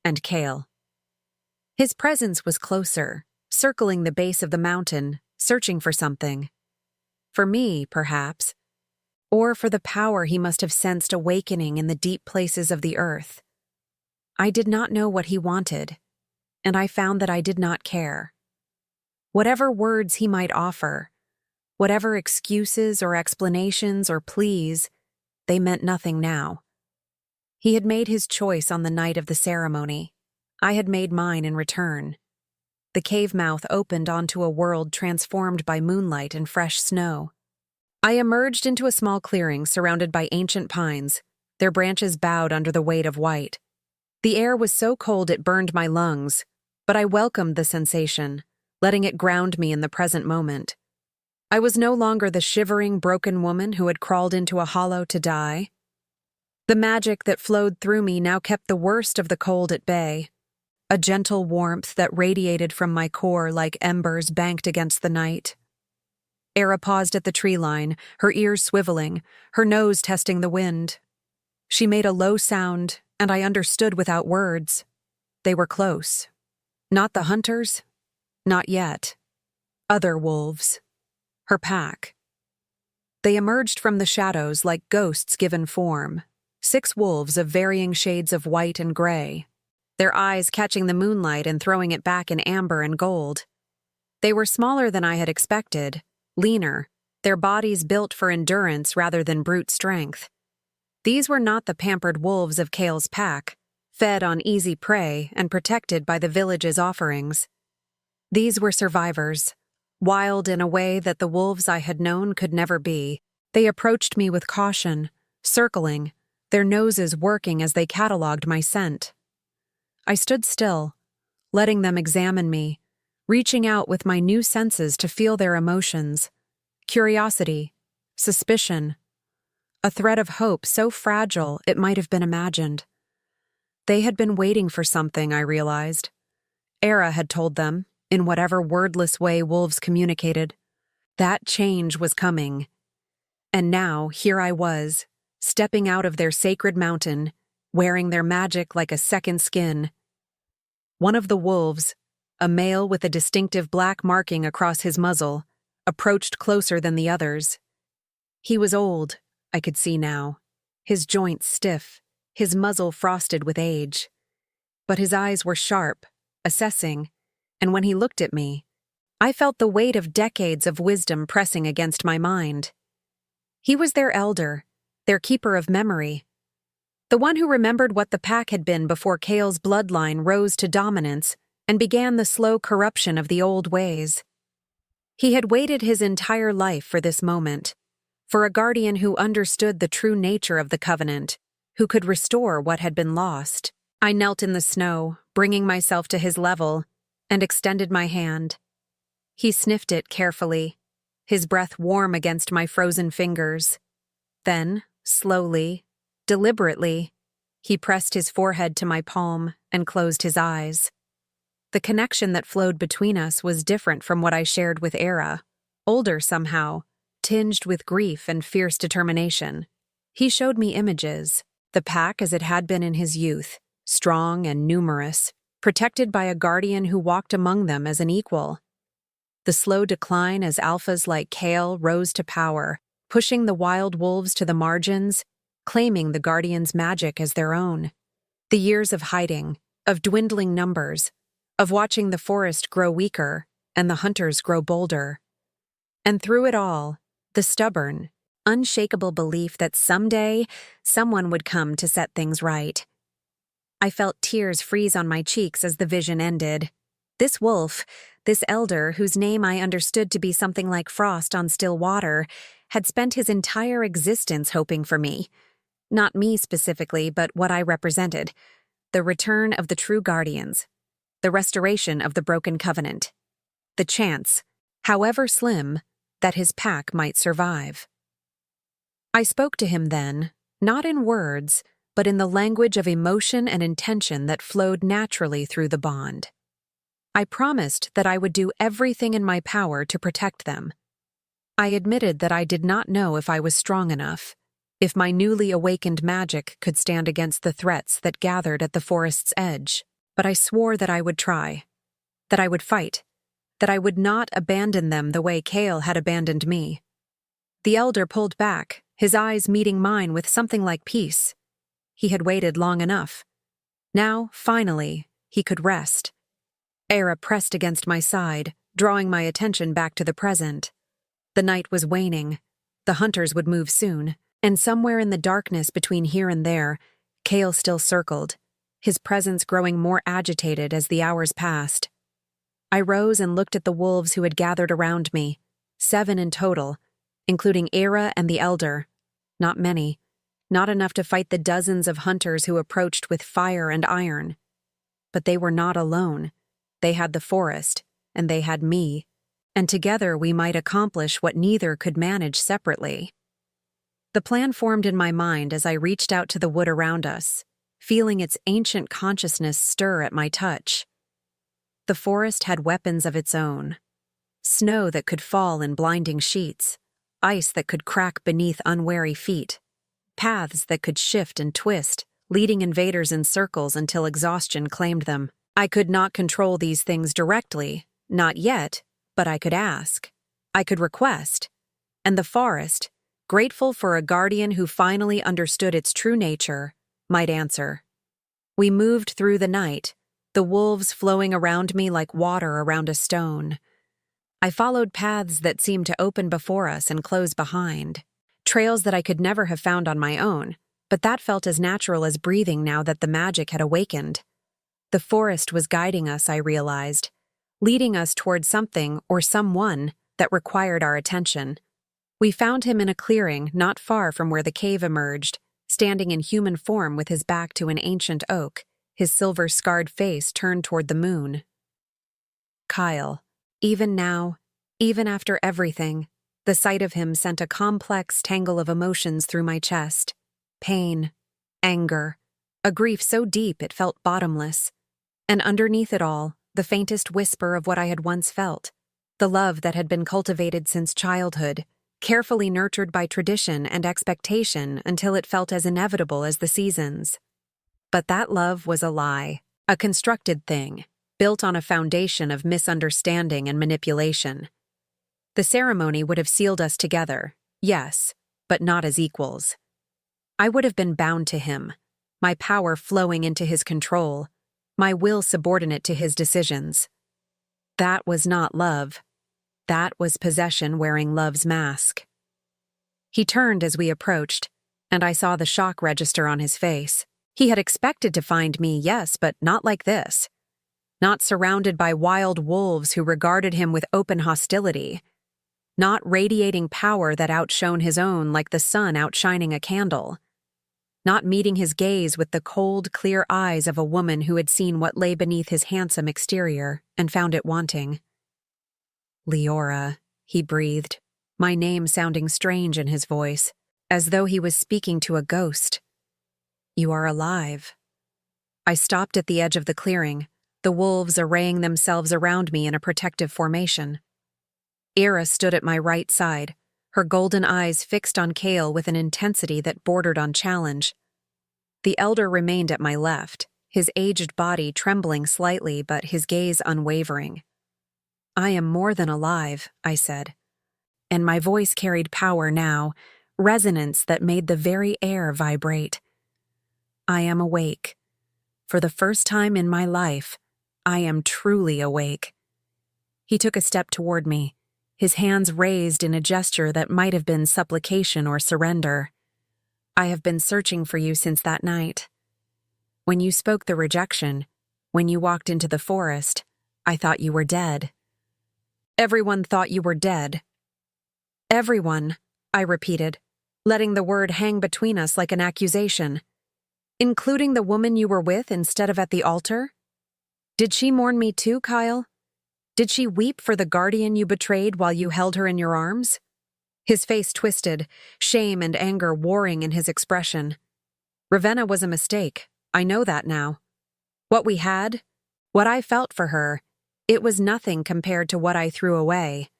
And Kale. His presence was closer, circling the base of the mountain, searching for something. For me, perhaps, or for the power he must have sensed awakening in the deep places of the earth. I did not know what he wanted, and I found that I did not care. Whatever words he might offer, whatever excuses or explanations or pleas, they meant nothing now. He had made his choice on the night of the ceremony. I had made mine in return. The cave mouth opened onto a world transformed by moonlight and fresh snow. I emerged into a small clearing surrounded by ancient pines, their branches bowed under the weight of white. The air was so cold it burned my lungs, but I welcomed the sensation, letting it ground me in the present moment. I was no longer the shivering, broken woman who had crawled into a hollow to die. The magic that flowed through me now kept the worst of the cold at bay, a gentle warmth that radiated from my core like embers banked against the night. Era paused at the tree line, her ears swiveling, her nose testing the wind. She made a low sound, and I understood without words. They were close. Not the hunters. Not yet. Other wolves. Her pack. They emerged from the shadows like ghosts given form, 6 wolves of varying shades of white and gray, their eyes catching the moonlight and throwing it back in amber and gold. They were smaller than I had expected, leaner, their bodies built for endurance rather than brute strength. These were not the pampered wolves of Kale's pack, fed on easy prey and protected by the village's offerings. These were survivors, wild in a way that the wolves I had known could never be. They approached me with caution, circling, their noses working as they catalogued my scent. I stood still, letting them examine me, reaching out with my new senses to feel their emotions: curiosity, suspicion, a thread of hope so fragile it might have been imagined. They had been waiting for something, I realized. Era had told them, in whatever wordless way wolves communicated. That change was coming. And now, here I was, stepping out of their sacred mountain, wearing their magic like a second skin. One of the wolves, a male with a distinctive black marking across his muzzle, approached closer than the others. He was old, I could see now, his joints stiff, his muzzle frosted with age. But his eyes were sharp, assessing, and when he looked at me, I felt the weight of decades of wisdom pressing against my mind. He was their elder, their keeper of memory, the one who remembered what the pack had been before Kale's bloodline rose to dominance and began the slow corruption of the old ways. He had waited his entire life for this moment, for a guardian who understood the true nature of the covenant, who could restore what had been lost. I knelt in the snow, bringing myself to his level, and extended my hand. He sniffed it carefully, his breath warm against my frozen fingers. Then, slowly, deliberately, he pressed his forehead to my palm and closed his eyes. The connection that flowed between us was different from what I shared with Era, older somehow, tinged with grief and fierce determination. He showed me images, the pack as it had been in his youth, strong and numerous, protected by a guardian who walked among them as an equal. The slow decline as alphas like Kale rose to power, pushing the wild wolves to the margins, claiming the guardian's magic as their own. The years of hiding, of dwindling numbers, of watching the forest grow weaker and the hunters grow bolder. And through it all, the stubborn, unshakable belief that someday someone would come to set things right. I felt tears freeze on my cheeks as the vision ended. This wolf, this elder whose name I understood to be something like frost on still water, had spent his entire existence hoping for me. Not me specifically, but what I represented. The return of the true guardians. The restoration of the broken covenant. The chance, however slim, that his pack might survive. I spoke to him then, not in words, but in the language of emotion and intention that flowed naturally through the bond. I promised that I would do everything in my power to protect them. I admitted that I did not know if I was strong enough, if my newly awakened magic could stand against the threats that gathered at the forest's edge, but I swore that I would try, that I would fight, that I would not abandon them the way Kale had abandoned me. The elder pulled back, his eyes meeting mine with something like peace. He had waited long enough. Now, finally, he could rest. Era pressed against my side, drawing my attention back to the present. The night was waning. The hunters would move soon, and somewhere in the darkness between here and there, Kale still circled, his presence growing more agitated as the hours passed. I rose and looked at the wolves who had gathered around me, 7 in total, including Era and the elder. Not many, not enough to fight the dozens of hunters who approached with fire and iron. But they were not alone. They had the forest, and they had me, and together we might accomplish what neither could manage separately. The plan formed in my mind as I reached out to the wood around us, feeling its ancient consciousness stir at my touch. The forest had weapons of its own. Snow that could fall in blinding sheets, ice that could crack beneath unwary feet, paths that could shift and twist, leading invaders in circles until exhaustion claimed them. I could not control these things directly, not yet, but I could ask. I could request. And the forest, grateful for a guardian who finally understood its true nature, might answer. We moved through the night, the wolves flowing around me like water around a stone. I followed paths that seemed to open before us and close behind, trails that I could never have found on my own, but that felt as natural as breathing now that the magic had awakened. The forest was guiding us, I realized, leading us toward something or someone that required our attention. We found him in a clearing not far from where the cave emerged, standing in human form with his back to an ancient oak, his silver-scarred face turned toward the moon. Kyle. Even now, even after everything, The sight of him sent a complex tangle of emotions through my chest. Pain, anger, a grief so deep it felt bottomless. And underneath it all, the faintest whisper of what I had once felt. The love that had been cultivated since childhood, carefully nurtured by tradition and expectation until it felt as inevitable as the seasons. But that love was a lie, a constructed thing, built on a foundation of misunderstanding and manipulation. The ceremony would have sealed us together, yes, but not as equals. I would have been bound to him, my power flowing into his control, my will subordinate to his decisions. That was not love. That was possession wearing love's mask. He turned as we approached, and I saw the shock register on his face. He had expected to find me, yes, but not like this. Not surrounded by wild wolves who regarded him with open hostility. Not radiating power that outshone his own like the sun outshining a candle. Not meeting his gaze with the cold, clear eyes of a woman who had seen what lay beneath his handsome exterior and found it wanting. Liora, he breathed, my name sounding strange in his voice, as though he was speaking to a ghost. You are alive. I stopped at the edge of the clearing, the wolves arraying themselves around me in a protective formation. Ira stood at my right side, her golden eyes fixed on Kale with an intensity that bordered on challenge. The elder remained at my left, his aged body trembling slightly but his gaze unwavering. I am more than alive, I said. And my voice carried power now, resonance that made the very air vibrate. I am awake. For the first time in my life, I am truly awake. He took a step toward me, his hands raised in a gesture that might have been supplication or surrender. I have been searching for you since that night. When you spoke the rejection, when you walked into the forest, I thought you were dead. Everyone thought you were dead. Everyone, I repeated, letting the word hang between us like an accusation. Including the woman you were with instead of at the altar? Did she mourn me too, Kyle? Did she weep for the guardian you betrayed while you held her in your arms? His face twisted, shame and anger warring in his expression. Ravenna was a mistake. I know that now. What we had, what I felt for her, it was nothing compared to what I threw away.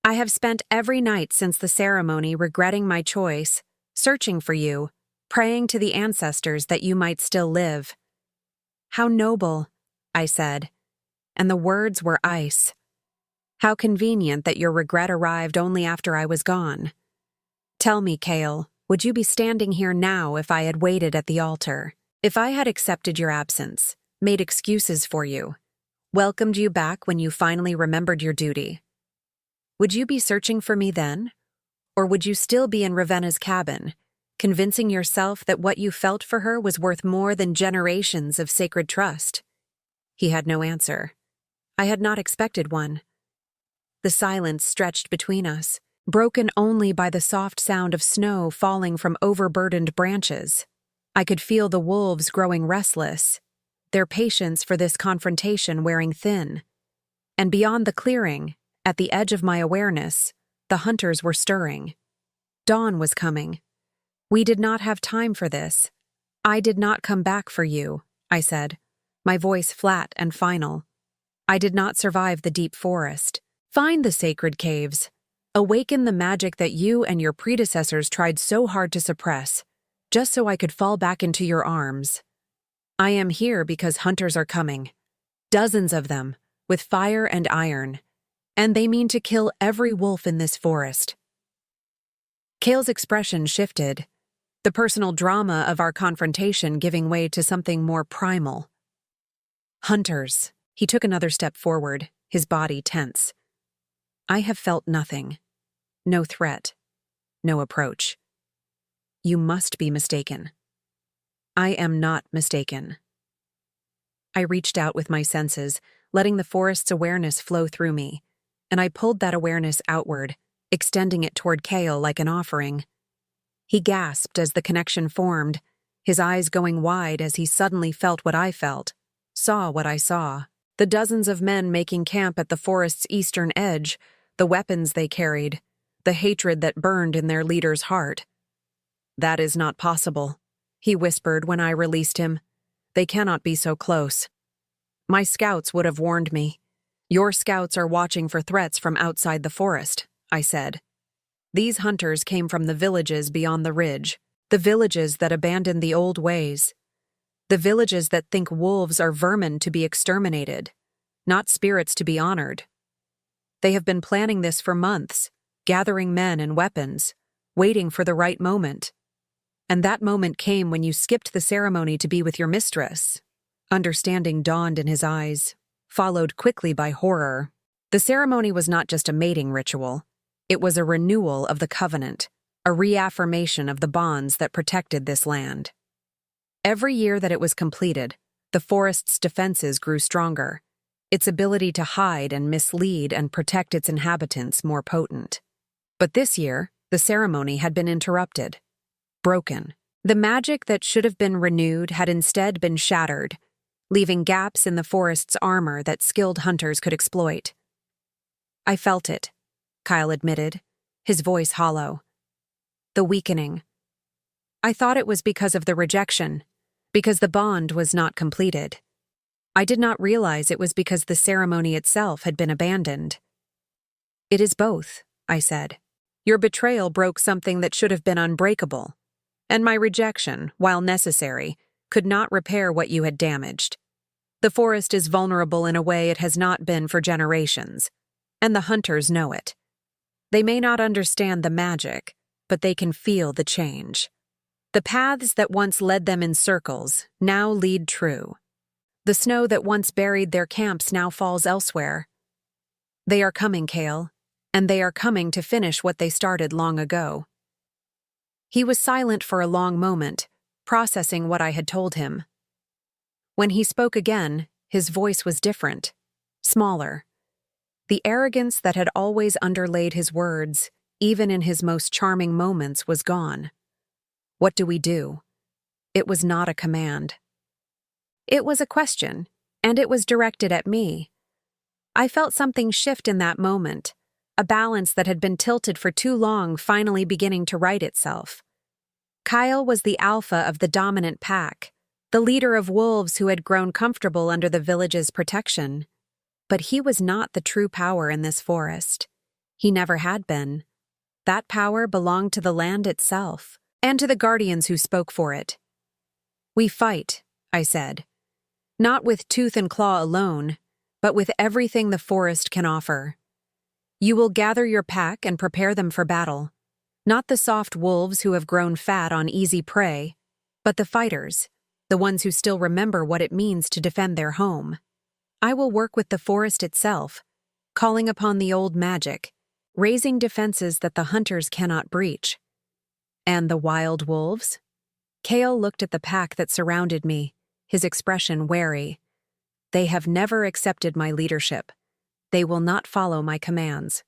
I have spent every night since the ceremony regretting my choice, searching for you, praying to the ancestors that you might still live. How noble, I said, and the words were ice. How convenient that your regret arrived only after I was gone. Tell me, Kale, would you be standing here now if I had waited at the altar, if I had accepted your absence, made excuses for you, welcomed you back when you finally remembered your duty? Would you be searching for me then? Or would you still be in Ravenna's cabin, convincing yourself that what you felt for her was worth more than generations of sacred trust? He had no answer. I had not expected one. The silence stretched between us, broken only by the soft sound of snow falling from overburdened branches. I could feel the wolves growing restless, their patience for this confrontation wearing thin. And beyond the clearing, at the edge of my awareness, the hunters were stirring. Dawn was coming. We did not have time for this. I did not come back for you, I said, my voice flat and final. I did not survive the deep forest. Find the sacred caves. Awaken the magic that you and your predecessors tried so hard to suppress, just so I could fall back into your arms. I am here because hunters are coming. Dozens of them, with fire and iron. And they mean to kill every wolf in this forest. Kale's expression shifted, the personal drama of our confrontation giving way to something more primal. Hunters. He took another step forward, his body tense. I have felt nothing. No threat. No approach. You must be mistaken. I am not mistaken. I reached out with my senses, letting the forest's awareness flow through me, and I pulled that awareness outward, extending it toward Kale like an offering. He gasped as the connection formed, his eyes going wide as he suddenly felt what I felt, saw what I saw. The dozens of men making camp at the forest's eastern edge, the weapons they carried, the hatred that burned in their leader's heart. "That is not possible," he whispered when I released him. "They cannot be so close." "My scouts would have warned me. Your scouts are watching for threats from outside the forest," I said. "These hunters came from the villages beyond the ridge, the villages that abandoned the old ways, the villages that think wolves are vermin to be exterminated, not spirits to be honored. They have been planning this for months, gathering men and weapons, waiting for the right moment. And that moment came when you skipped the ceremony to be with your mistress." Understanding dawned in his eyes, followed quickly by horror. The ceremony was not just a mating ritual. It was a renewal of the covenant, a reaffirmation of the bonds that protected this land. Every year that it was completed, the forest's defenses grew stronger, its ability to hide and mislead and protect its inhabitants more potent. But this year, the ceremony had been interrupted, broken. The magic that should have been renewed had instead been shattered, leaving gaps in the forest's armor that skilled hunters could exploit. "I felt it," Kyle admitted, his voice hollow. "The weakening. I thought it was because of the rejection, because the bond was not completed. I did not realize it was because the ceremony itself had been abandoned." "It is both," I said. "Your betrayal broke something that should have been unbreakable, and my rejection, while necessary, could not repair what you had damaged. The forest is vulnerable in a way it has not been for generations, and the hunters know it. They may not understand the magic, but they can feel the change. The paths that once led them in circles now lead true. The snow that once buried their camps now falls elsewhere. They are coming, Kale, and they are coming to finish what they started long ago." He was silent for a long moment, processing what I had told him. When he spoke again, his voice was different, smaller. The arrogance that had always underlaid his words, even in his most charming moments, was gone. "What do we do?" It was not a command. It was a question, and it was directed at me. I felt something shift in that moment, a balance that had been tilted for too long finally beginning to right itself. Kyle was the alpha of the dominant pack, the leader of wolves who had grown comfortable under the village's protection. But he was not the true power in this forest. He never had been. That power belonged to the land itself, and to the guardians who spoke for it. "We fight," I said. "Not with tooth and claw alone, but with everything the forest can offer. You will gather your pack and prepare them for battle. Not the soft wolves who have grown fat on easy prey, but the fighters, the ones who still remember what it means to defend their home. I will work with the forest itself, calling upon the old magic, raising defenses that the hunters cannot breach." "And the wild wolves?" Kale looked at the pack that surrounded me, his expression wary. "They have never accepted my leadership. They will not follow my commands."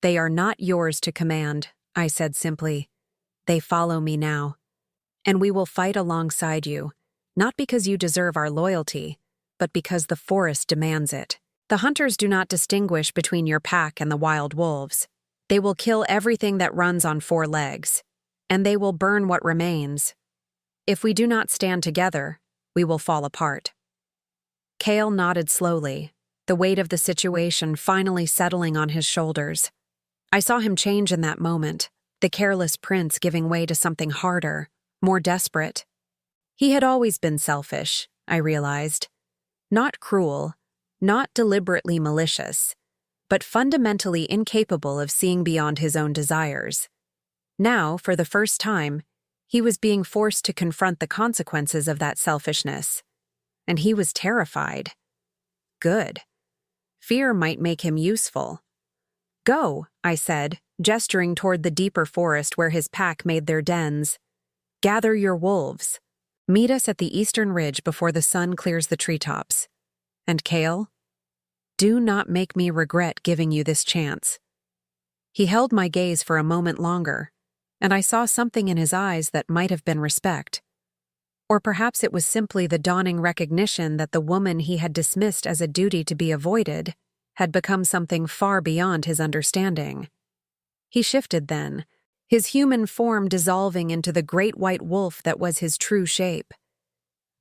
"They are not yours to command," I said simply. "They follow me now. And we will fight alongside you, not because you deserve our loyalty, but because the forest demands it. The hunters do not distinguish between your pack and the wild wolves. They will kill everything that runs on four legs, and they will burn what remains. If we do not stand together, we will fall apart." Kale nodded slowly, the weight of the situation finally settling on his shoulders. I saw him change in that moment, the careless prince giving way to something harder, more desperate. He had always been selfish, I realized. Not cruel, not deliberately malicious, but fundamentally incapable of seeing beyond his own desires. Now, for the first time, he was being forced to confront the consequences of that selfishness. And he was terrified. Good. Fear might make him useful. "Go," I said, gesturing toward the deeper forest where his pack made their dens. "Gather your wolves. Meet us at the eastern ridge before the sun clears the treetops. And Kale, do not make me regret giving you this chance." He held my gaze for a moment longer, and I saw something in his eyes that might have been respect. Or perhaps it was simply the dawning recognition that the woman he had dismissed as a duty to be avoided had become something far beyond his understanding. He shifted then, his human form dissolving into the great white wolf that was his true shape.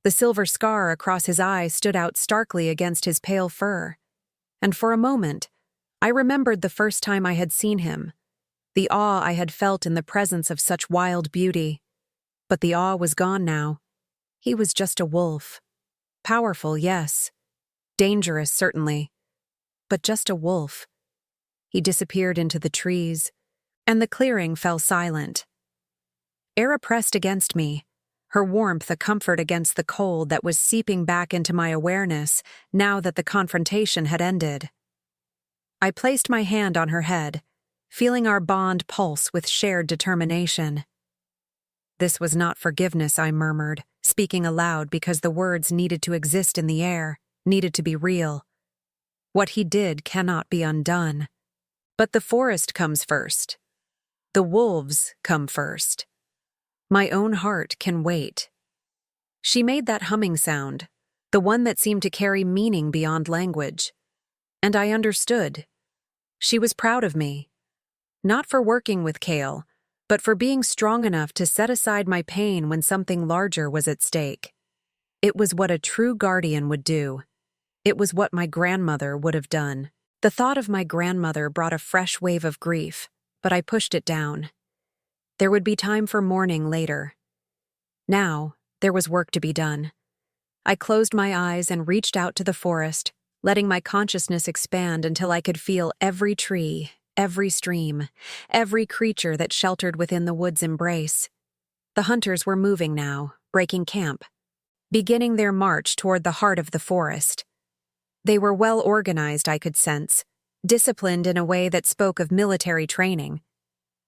The silver scar across his eye stood out starkly against his pale fur, and for a moment, I remembered the first time I had seen him, the awe I had felt in the presence of such wild beauty. But the awe was gone now. He was just a wolf. Powerful, yes. Dangerous, certainly. But just a wolf. He disappeared into the trees, and the clearing fell silent. Era pressed against me, her warmth a comfort against the cold that was seeping back into my awareness now that the confrontation had ended. I placed my hand on her head, feeling our bond pulse with shared determination. This was not forgiveness, I murmured, speaking aloud because the words needed to exist in the air, needed to be real. What he did cannot be undone. But the forest comes first. The wolves come first. My own heart can wait. She made that humming sound, the one that seemed to carry meaning beyond language. And I understood. She was proud of me. Not for working with Kale, but for being strong enough to set aside my pain when something larger was at stake. It was what a true guardian would do. It was what my grandmother would have done. The thought of my grandmother brought a fresh wave of grief, but I pushed it down. There would be time for mourning later. Now, there was work to be done. I closed my eyes and reached out to the forest, letting my consciousness expand until I could feel every tree, every stream, every creature that sheltered within the wood's embrace. The hunters were moving now, breaking camp, beginning their march toward the heart of the forest. They were well organized, I could sense, disciplined in a way that spoke of military training.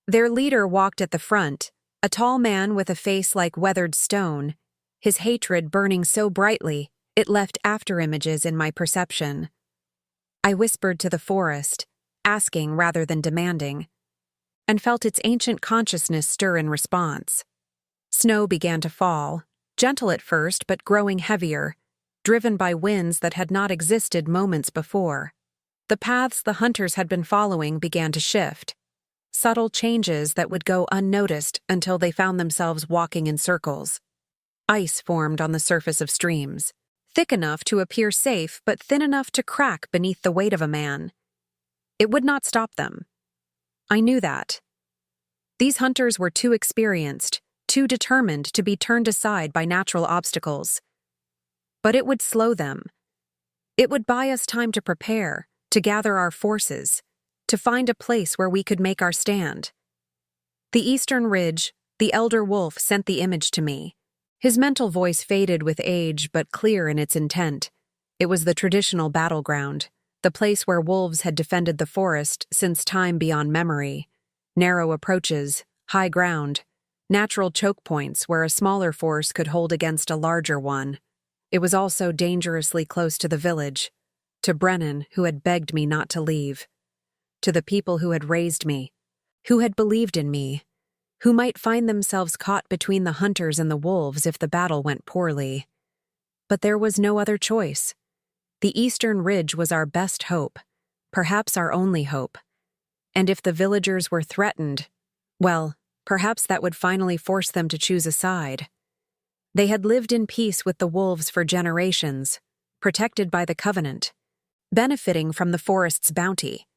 Their leader walked at the front, a tall man with a face like weathered stone, his hatred burning so brightly it left afterimages in my perception. I whispered to the forest, asking rather than demanding, and felt its ancient consciousness stir in response. Snow began to fall, gentle at first but growing heavier, driven by winds that had not existed moments before. The paths the hunters had been following began to shift, subtle changes that would go unnoticed until they found themselves walking in circles. Ice formed on the surface of streams, thick enough to appear safe but thin enough to crack beneath the weight of a man. It would not stop them. I knew that. These hunters were too experienced, too determined to be turned aside by natural obstacles. But it would slow them. It would buy us time to prepare, to gather our forces, to find a place where we could make our stand. The eastern ridge, the elder wolf sent the image to me. His mental voice faded with age but clear in its intent. It was the traditional battleground, the place where wolves had defended the forest since time beyond memory. Narrow approaches, high ground, natural choke points where a smaller force could hold against a larger one. It was also dangerously close to the village, to Brennan, who had begged me not to leave, to the people who had raised me, who had believed in me, who might find themselves caught between the hunters and the wolves if the battle went poorly. But there was no other choice. The eastern ridge was our best hope, perhaps our only hope. And if the villagers were threatened, well, perhaps that would finally force them to choose a side. They had lived in peace with the wolves for generations, protected by the covenant, benefiting from the forest's bounty.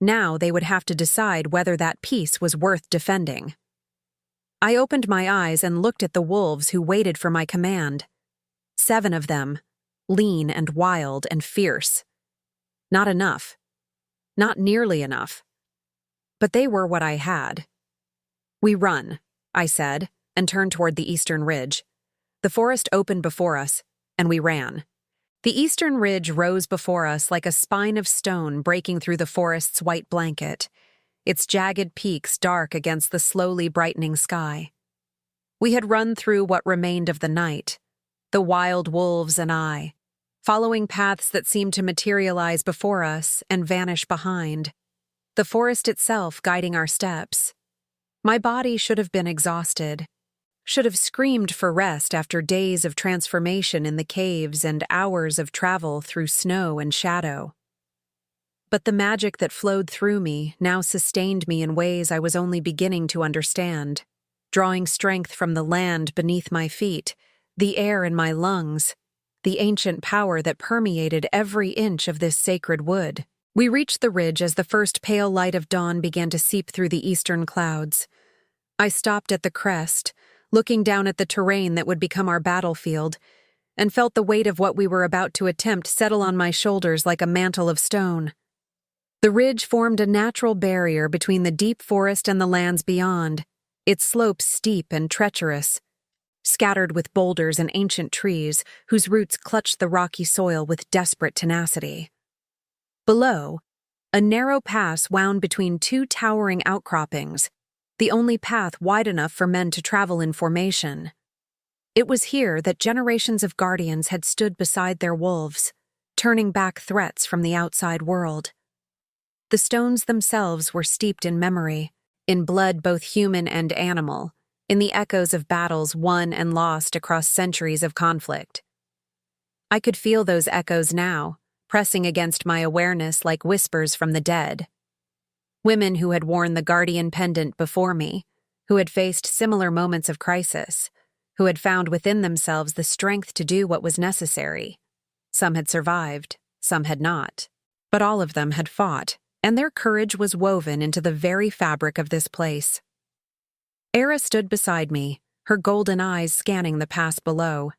Now they would have to decide whether that peace was worth defending. I opened my eyes and looked at the wolves who waited for my command. 7 of them, lean and wild and fierce. Not enough. Not nearly enough. But they were what I had. "We run," I said, and turned toward the eastern ridge. The forest opened before us, and we ran. The eastern ridge rose before us like a spine of stone breaking through the forest's white blanket, its jagged peaks dark against the slowly brightening sky. We had run through what remained of the night, the wild wolves and I, following paths that seemed to materialize before us and vanish behind, the forest itself guiding our steps. My body should have been exhausted, should have screamed for rest after days of transformation in the caves and hours of travel through snow and shadow. But the magic that flowed through me now sustained me in ways I was only beginning to understand, drawing strength from the land beneath my feet, the air in my lungs, the ancient power that permeated every inch of this sacred wood. We reached the ridge as the first pale light of dawn began to seep through the eastern clouds. I stopped at the crest, looking down at the terrain that would become our battlefield, and felt the weight of what we were about to attempt settle on my shoulders like a mantle of stone. The ridge formed a natural barrier between the deep forest and the lands beyond, its slopes steep and treacherous, scattered with boulders and ancient trees whose roots clutched the rocky soil with desperate tenacity. Below, a narrow pass wound between two towering outcroppings, the only path wide enough for men to travel in formation. It was here that generations of guardians had stood beside their wolves, turning back threats from the outside world. The stones themselves were steeped in memory, in blood both human and animal, in the echoes of battles won and lost across centuries of conflict. I could feel those echoes now, pressing against my awareness like whispers from the dead. Women who had worn the guardian pendant before me, who had faced similar moments of crisis, who had found within themselves the strength to do what was necessary. Some had survived, some had not, but all of them had fought, and their courage was woven into the very fabric of this place. Era stood beside me, her golden eyes scanning the pass below.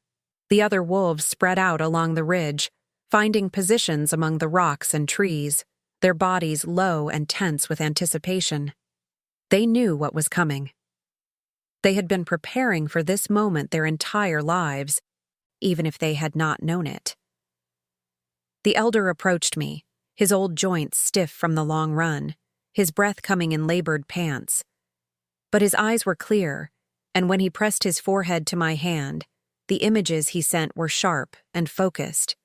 The other wolves spread out along the ridge, finding positions among the rocks and trees, their bodies low and tense with anticipation. They knew what was coming. They had been preparing for this moment their entire lives, even if they had not known it. The elder approached me, his old joints stiff from the long run, his breath coming in labored pants. But his eyes were clear, and when he pressed his forehead to my hand, the images he sent were sharp and focused.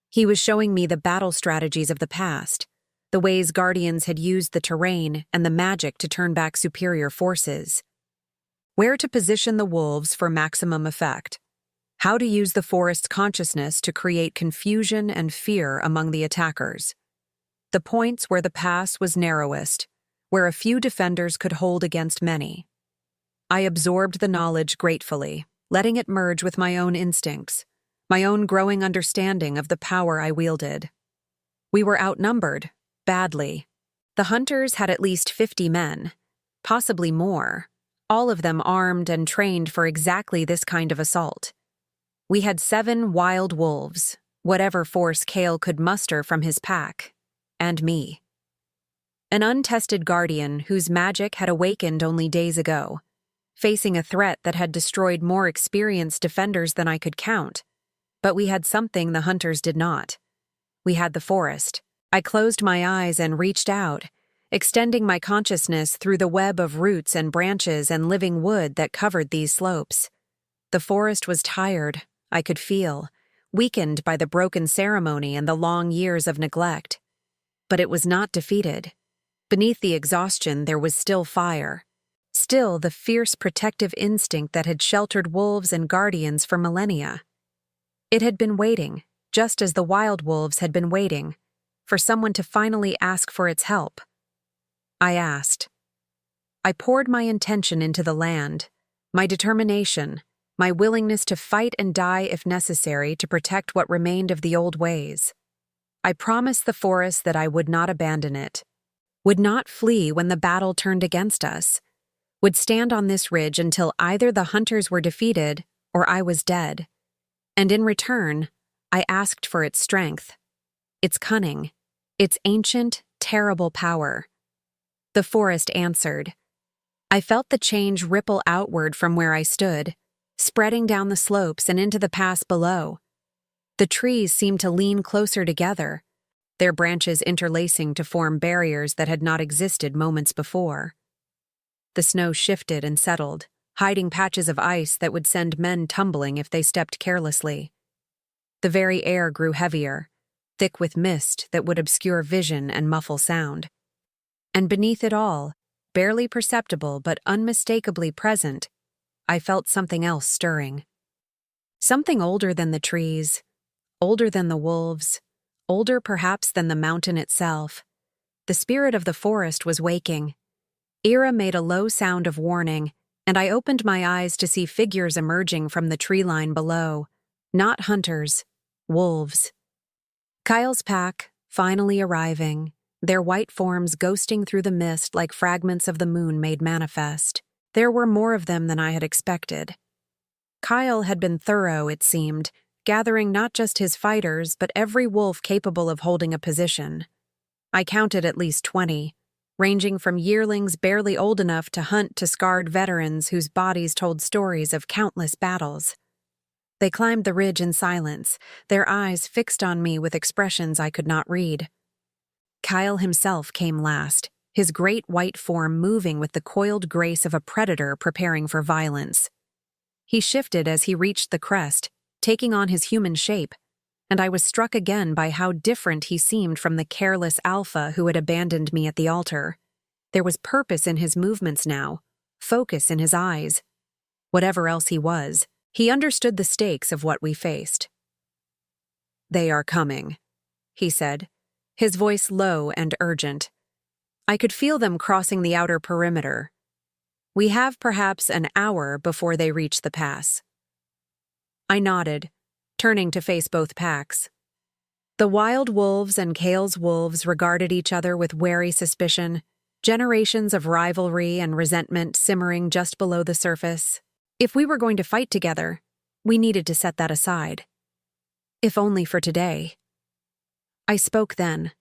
He was showing me the battle strategies of the past, the ways guardians had used the terrain and the magic to turn back superior forces. Where to position the wolves for maximum effect. How to use the forest's consciousness to create confusion and fear among the attackers. The points where the pass was narrowest, where a few defenders could hold against many. I absorbed the knowledge gratefully, letting it merge with my own instincts, my own growing understanding of the power I wielded. We were outnumbered, badly. The hunters had at least 50 men, possibly more, all of them armed and trained for exactly this kind of assault. We had 7 wild wolves, whatever force Kale could muster from his pack, and me. An untested guardian whose magic had awakened only days ago, facing a threat that had destroyed more experienced defenders than I could count. But we had something the hunters did not. We had the forest. I closed my eyes and reached out, extending my consciousness through the web of roots and branches and living wood that covered these slopes. The forest was tired, I could feel, weakened by the broken ceremony and the long years of neglect. But it was not defeated. Beneath the exhaustion there was still fire, still the fierce protective instinct that had sheltered wolves and guardians for millennia. It had been waiting, just as the wild wolves had been waiting, for someone to finally ask for its help. I asked. I poured my intention into the land, my determination, my willingness to fight and die if necessary to protect what remained of the old ways. I promised the forest that I would not abandon it, would not flee when the battle turned against us, would stand on this ridge until either the hunters were defeated or I was dead. And in return, I asked for its strength, its cunning, its ancient, terrible power. The forest answered. I felt the change ripple outward from where I stood, spreading down the slopes and into the pass below. The trees seemed to lean closer together, their branches interlacing to form barriers that had not existed moments before. The snow shifted and settled, hiding patches of ice that would send men tumbling if they stepped carelessly. The very air grew heavier, thick with mist that would obscure vision and muffle sound. And beneath it all, barely perceptible but unmistakably present, I felt something else stirring. Something older than the trees, older than the wolves, older perhaps than the mountain itself. The spirit of the forest was waking. Ira made a low sound of warning, and I opened my eyes to see figures emerging from the tree line below. Not hunters, wolves. Kyle's pack, finally arriving, their white forms ghosting through the mist like fragments of the moon made manifest. There were more of them than I had expected. Kyle had been thorough, it seemed, gathering not just his fighters but every wolf capable of holding a position. I counted at least 20, ranging from yearlings barely old enough to hunt to scarred veterans whose bodies told stories of countless battles. They climbed the ridge in silence, their eyes fixed on me with expressions I could not read. Kyle himself came last, his great white form moving with the coiled grace of a predator preparing for violence. He shifted as he reached the crest, taking on his human shape, and I was struck again by how different he seemed from the careless alpha who had abandoned me at the altar. There was purpose in his movements now, focus in his eyes. Whatever else he was, he understood the stakes of what we faced. "They are coming," he said, his voice low and urgent. I could feel them crossing the outer perimeter. "We have perhaps an hour before they reach the pass." I nodded, turning to face both packs. The wild wolves and Kale's wolves regarded each other with wary suspicion, generations of rivalry and resentment simmering just below the surface. If we were going to fight together, we needed to set that aside. If only for today. I spoke then,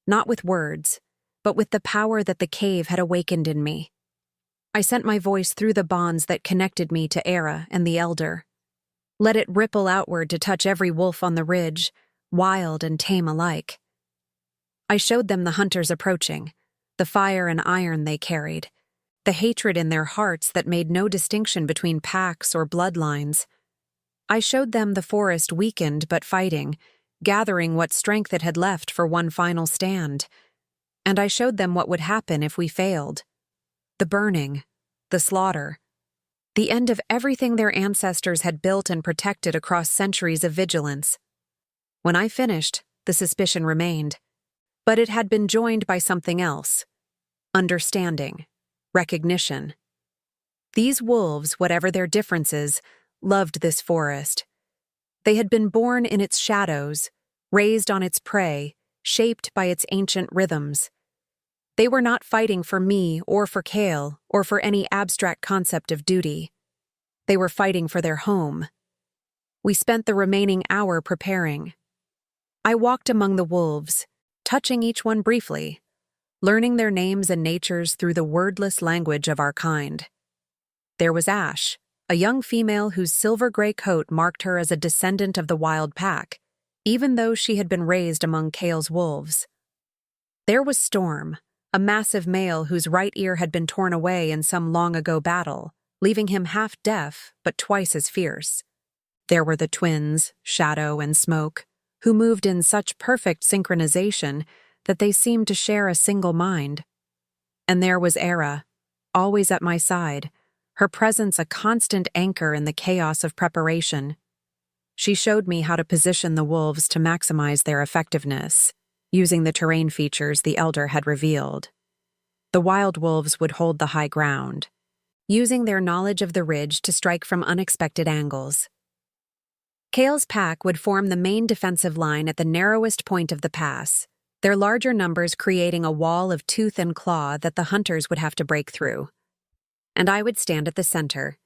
not with words, but with the power that the cave had awakened in me. I sent my voice through the bonds that connected me to Era and the Elder. Let it ripple outward to touch every wolf on the ridge, wild and tame alike. I showed them the hunters approaching, the fire and iron they carried, the hatred in their hearts that made no distinction between packs or bloodlines. I showed them the forest weakened but fighting, gathering what strength it had left for one final stand. And I showed them what would happen if we failed. The burning, the slaughter, the end of everything their ancestors had built and protected across centuries of vigilance. When I finished, the suspicion remained, but it had been joined by something else: understanding, recognition. These wolves, whatever their differences, loved this forest. They had been born in its shadows, raised on its prey, shaped by its ancient rhythms. They were not fighting for me or for Kale or for any abstract concept of duty. They were fighting for their home. We spent the remaining hour preparing. I walked among the wolves, touching each one briefly, learning their names and natures through the wordless language of our kind. There was Ash, a young female whose silver-gray coat marked her as a descendant of the wild pack, even though she had been raised among Kale's wolves. There was Storm, a massive male whose right ear had been torn away in some long-ago battle, leaving him half-deaf but twice as fierce. There were the twins, Shadow and Smoke, who moved in such perfect synchronization that they seemed to share a single mind. And there was Era, always at my side, her presence a constant anchor in the chaos of preparation. She showed me how to position the wolves to maximize their effectiveness, using the terrain features the Elder had revealed. The wild wolves would hold the high ground, using their knowledge of the ridge to strike from unexpected angles. Kale's pack would form the main defensive line at the narrowest point of the pass, their larger numbers creating a wall of tooth and claw that the hunters would have to break through. And I would stand at the center,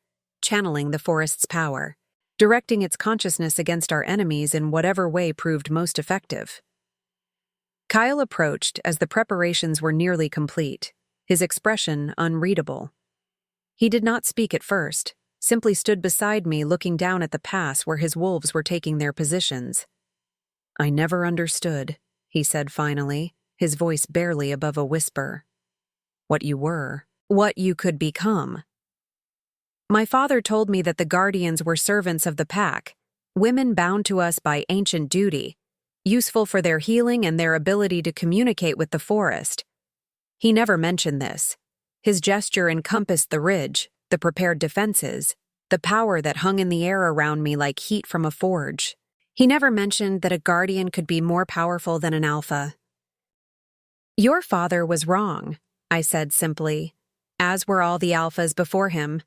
channeling the forest's power, directing its consciousness against our enemies in whatever way proved most effective. Kyle approached as the preparations were nearly complete, his expression unreadable. He did not speak at first, simply stood beside me looking down at the pass where his wolves were taking their positions. "I never understood," he said finally, his voice barely above a whisper. "What you were, what you could become." My father told me that the Guardians were servants of the pack, women bound to us by ancient duty, useful for their healing and their ability to communicate with the forest. He never mentioned this. His gesture encompassed the ridge, the prepared defenses, the power that hung in the air around me like heat from a forge. He never mentioned that a guardian could be more powerful than an alpha. "Your father was wrong," I said simply, as were all the alphas before him.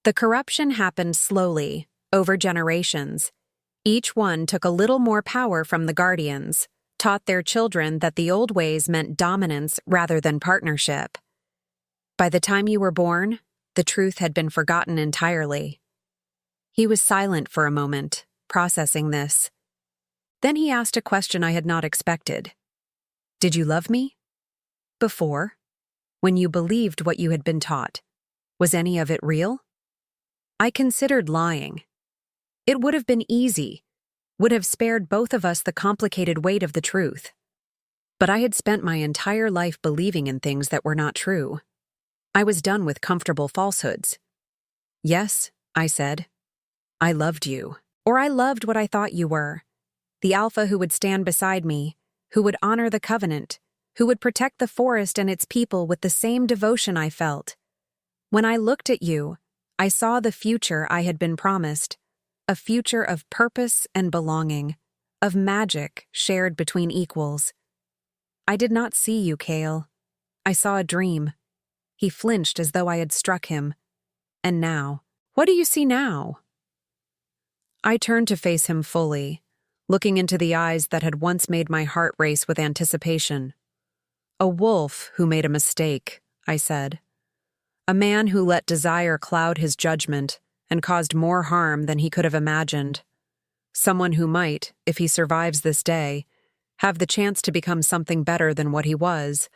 The corruption happened slowly, over generations. Each one took a little more power from the guardians, taught their children that the old ways meant dominance rather than partnership. By the time you were born, the truth had been forgotten entirely. He was silent for a moment, processing this. Then he asked a question I had not expected. "Did you love me? Before? When you believed what you had been taught? Was any of it real?" I considered lying. It would have been easy, would have spared both of us the complicated weight of the truth. But I had spent my entire life believing in things that were not true. I was done with comfortable falsehoods. "Yes," I said. "I loved you, or I loved what I thought you were. The alpha who would stand beside me, who would honor the covenant, who would protect the forest and its people with the same devotion I felt. When I looked at you, I saw the future I had been promised, a future of purpose and belonging, of magic shared between equals. I did not see you, Kale. I saw a dream." He flinched as though I had struck him. "And now? What do you see now?" I turned to face him fully, looking into the eyes that had once made my heart race with anticipation. "A wolf who made a mistake," I said. "A man who let desire cloud his judgment and caused more harm than he could have imagined. Someone who might, if he survives this day, have the chance to become something better than what he was.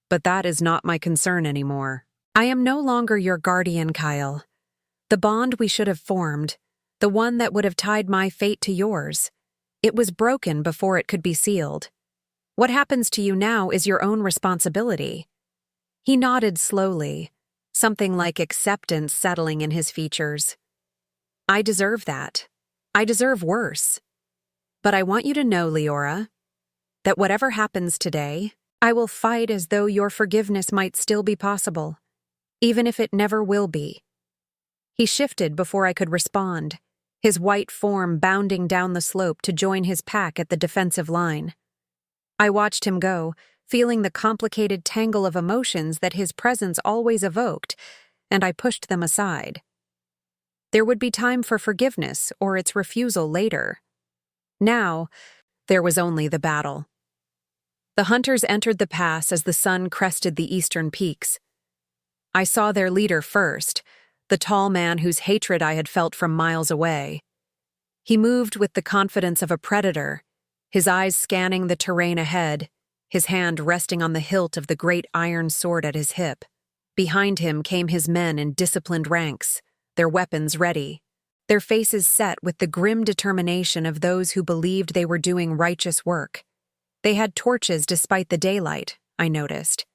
But that is not my concern anymore. I am no longer your guardian, Kyle. The bond we should have formed, the one that would have tied my fate to yours, it was broken before it could be sealed. What happens to you now is your own responsibility." He nodded slowly, something like acceptance settling in his features. "I deserve that. I deserve worse. But I want you to know, Liora, that whatever happens today, I will fight as though your forgiveness might still be possible, even if it never will be." He shifted before I could respond, his white form bounding down the slope to join his pack at the defensive line. I watched him go, feeling the complicated tangle of emotions that his presence always evoked, and I pushed them aside. There would be time for forgiveness or its refusal later. Now, there was only the battle. The hunters entered the pass as the sun crested the eastern peaks. I saw their leader first, the tall man whose hatred I had felt from miles away. He moved with the confidence of a predator, his eyes scanning the terrain ahead, his hand resting on the hilt of the great iron sword at his hip. Behind him came his men in disciplined ranks, their weapons ready, their faces set with the grim determination of those who believed they were doing righteous work. They had torches despite the daylight, I noticed.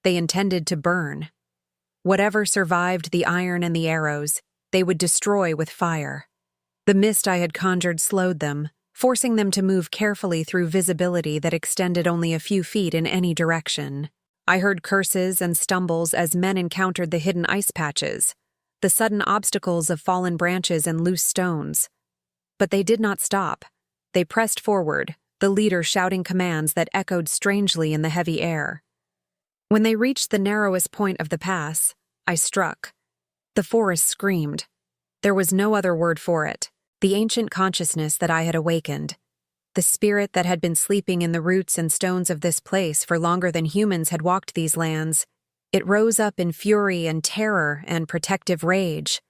They intended to burn. Whatever survived the iron and the arrows, they would destroy with fire. The mist I had conjured slowed them, forcing them to move carefully through visibility that extended only a few feet in any direction. I heard curses and stumbles as men encountered the hidden ice patches, the sudden obstacles of fallen branches and loose stones. But they did not stop. They pressed forward, the leader shouting commands that echoed strangely in the heavy air. When they reached the narrowest point of the pass, I struck. The forest screamed. There was no other word for it. The ancient consciousness that I had awakened. The spirit that had been sleeping in the roots and stones of this place for longer than humans had walked these lands. It rose up in fury and terror and protective rage.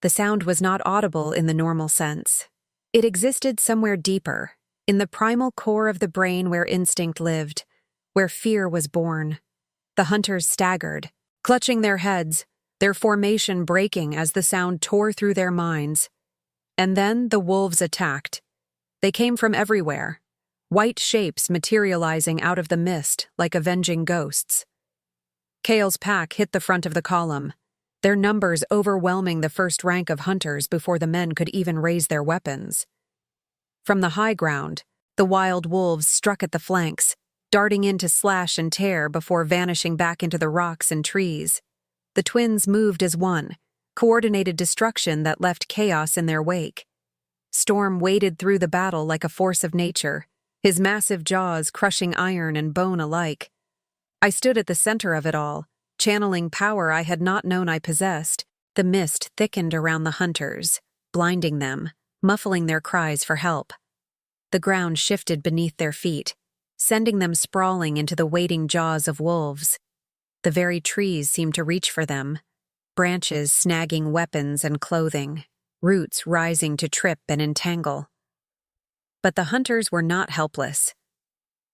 The sound was not audible in the normal sense. It existed somewhere deeper, in the primal core of the brain where instinct lived, where fear was born. The hunters staggered, clutching their heads, their formation breaking as the sound tore through their minds. And then the wolves attacked. They came from everywhere, white shapes materializing out of the mist like avenging ghosts. Kale's pack hit the front of the column, their numbers overwhelming the first rank of hunters before the men could even raise their weapons. From the high ground, the wild wolves struck at the flanks, darting in to slash and tear before vanishing back into the rocks and trees. The twins moved as one, coordinated destruction that left chaos in their wake. Storm waded through the battle like a force of nature, his massive jaws crushing iron and bone alike. I stood at the center of it all, channeling power I had not known I possessed. The mist thickened around the hunters, blinding them, muffling their cries for help. The ground shifted beneath their feet, sending them sprawling into the waiting jaws of wolves. The very trees seemed to reach for them, branches snagging weapons and clothing, roots rising to trip and entangle. But the hunters were not helpless.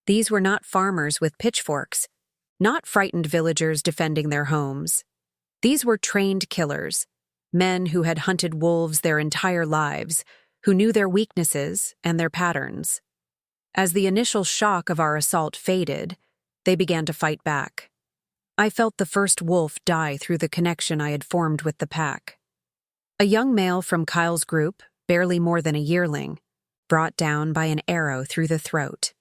These were not farmers with pitchforks, not frightened villagers defending their homes. These were trained killers, men who had hunted wolves their entire lives, who knew their weaknesses and their patterns. As the initial shock of our assault faded, they began to fight back. I felt the first wolf die through the connection I had formed with the pack. A young male from Kyle's group, barely more than a yearling, brought down by an arrow through the throat.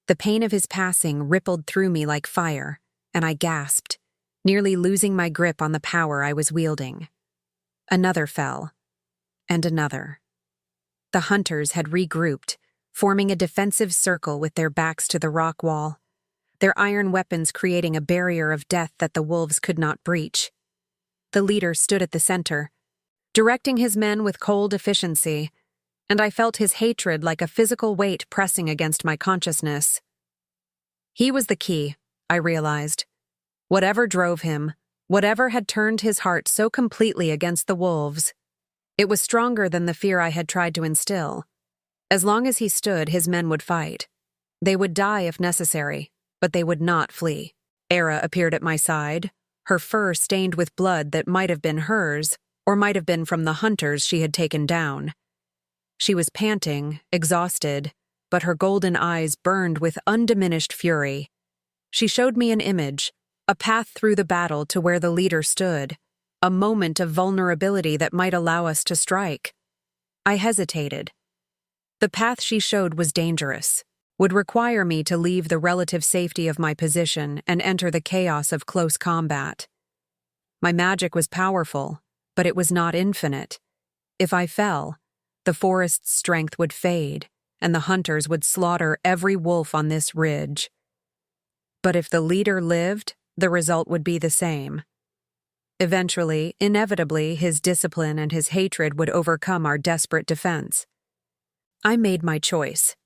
The pain of his passing rippled through me like fire, and I gasped, nearly losing my grip on the power I was wielding. Another fell, and another. The hunters had regrouped, forming a defensive circle with their backs to the rock wall, their iron weapons creating a barrier of death that the wolves could not breach. The leader stood at the center, directing his men with cold efficiency, and I felt his hatred like a physical weight pressing against my consciousness. He was the key, I realized. Whatever drove him, whatever had turned his heart so completely against the wolves, it was stronger than the fear I had tried to instill. As long as he stood, his men would fight. They would die if necessary, but they would not flee. Era appeared at my side, her fur stained with blood that might have been hers, or might have been from the hunters she had taken down. She was panting, exhausted, but her golden eyes burned with undiminished fury. She showed me an image, a path through the battle to where the leader stood, a moment of vulnerability that might allow us to strike. I hesitated. The path she showed was dangerous, would require me to leave the relative safety of my position and enter the chaos of close combat. My magic was powerful, but it was not infinite. If I fell, the forest's strength would fade, and the hunters would slaughter every wolf on this ridge. But if the leader lived, the result would be the same. Eventually, inevitably, his discipline and his hatred would overcome our desperate defense. I made my choice.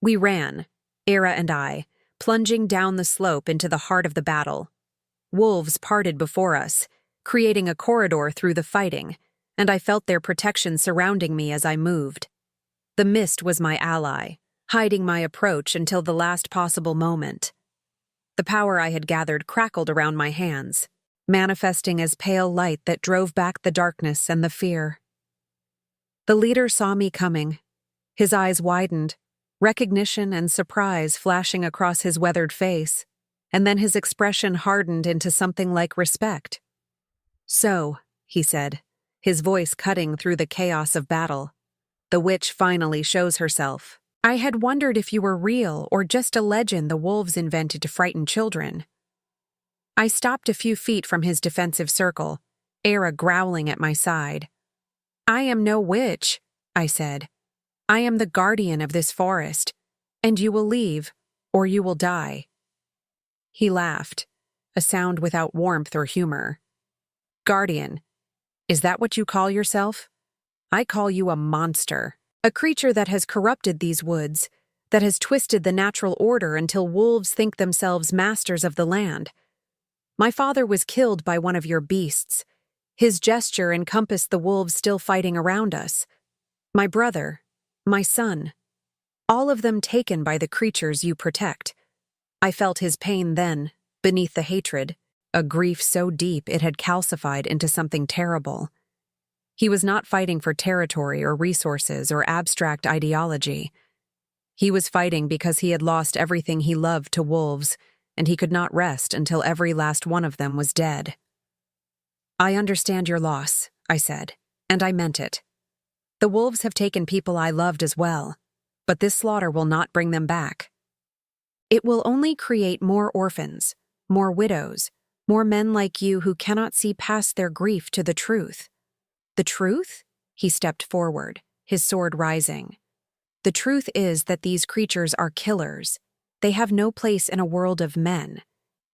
We ran, Era and I, plunging down the slope into the heart of the battle. Wolves parted before us, creating a corridor through the fighting, and I felt their protection surrounding me as I moved. The mist was my ally, hiding my approach until the last possible moment. The power I had gathered crackled around my hands, manifesting as pale light that drove back the darkness and the fear. The leader saw me coming. His eyes widened, recognition and surprise flashing across his weathered face, and then his expression hardened into something like respect. "So," he said, his voice cutting through the chaos of battle, "the witch finally shows herself. I had wondered if you were real or just a legend the wolves invented to frighten children." I stopped a few feet from his defensive circle, Era growling at my side. "I am no witch," I said. "I am the guardian of this forest, and you will leave, or you will die." He laughed, a sound without warmth or humor. "Guardian, is that what you call yourself? I call you a monster. A creature that has corrupted these woods, that has twisted the natural order until wolves think themselves masters of the land. My father was killed by one of your beasts. His gesture encompassed the wolves still fighting around us. My brother, my son, all of them taken by the creatures you protect. I felt his pain then, beneath the hatred, a grief so deep it had calcified into something terrible. He was not fighting for territory or resources or abstract ideology. He was fighting because he had lost everything he loved to wolves, and he could not rest until every last one of them was dead. "I understand your loss," I said, and I meant it. "The wolves have taken people I loved as well, but this slaughter will not bring them back. It will only create more orphans, more widows, more men like you who cannot see past their grief to the truth." "The truth?" He stepped forward, his sword rising. "The truth is that these creatures are killers. They have no place in a world of men.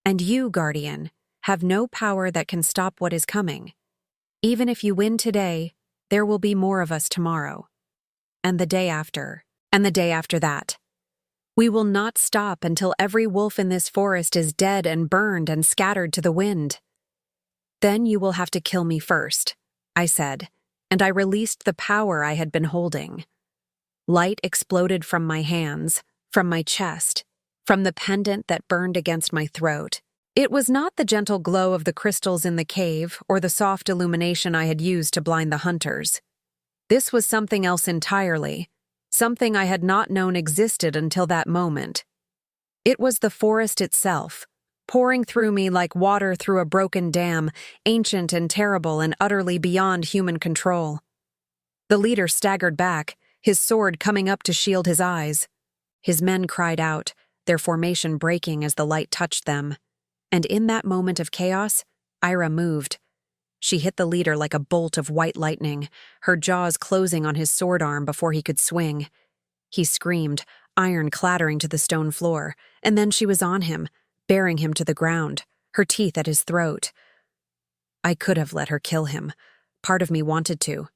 And you, Guardian, have no power that can stop what is coming. Even if you win today, there will be more of us tomorrow. And the day after. And the day after that. We will not stop until every wolf in this forest is dead and burned and scattered to the wind. Then you will have to kill me first," I said, and I released the power I had been holding. Light exploded from my hands, from my chest, from the pendant that burned against my throat. It was not the gentle glow of the crystals in the cave or the soft illumination I had used to blind the hunters. This was something else entirely, something I had not known existed until that moment. It was the forest itself, pouring through me like water through a broken dam, ancient and terrible and utterly beyond human control. The leader staggered back, his sword coming up to shield his eyes. His men cried out, their formation breaking as the light touched them. And in that moment of chaos, Ira moved. She hit the leader like a bolt of white lightning, her jaws closing on his sword arm before he could swing. He screamed, iron clattering to the stone floor, and then she was on him, bearing him to the ground, her teeth at his throat. I could have let her kill him. Part of me wanted to.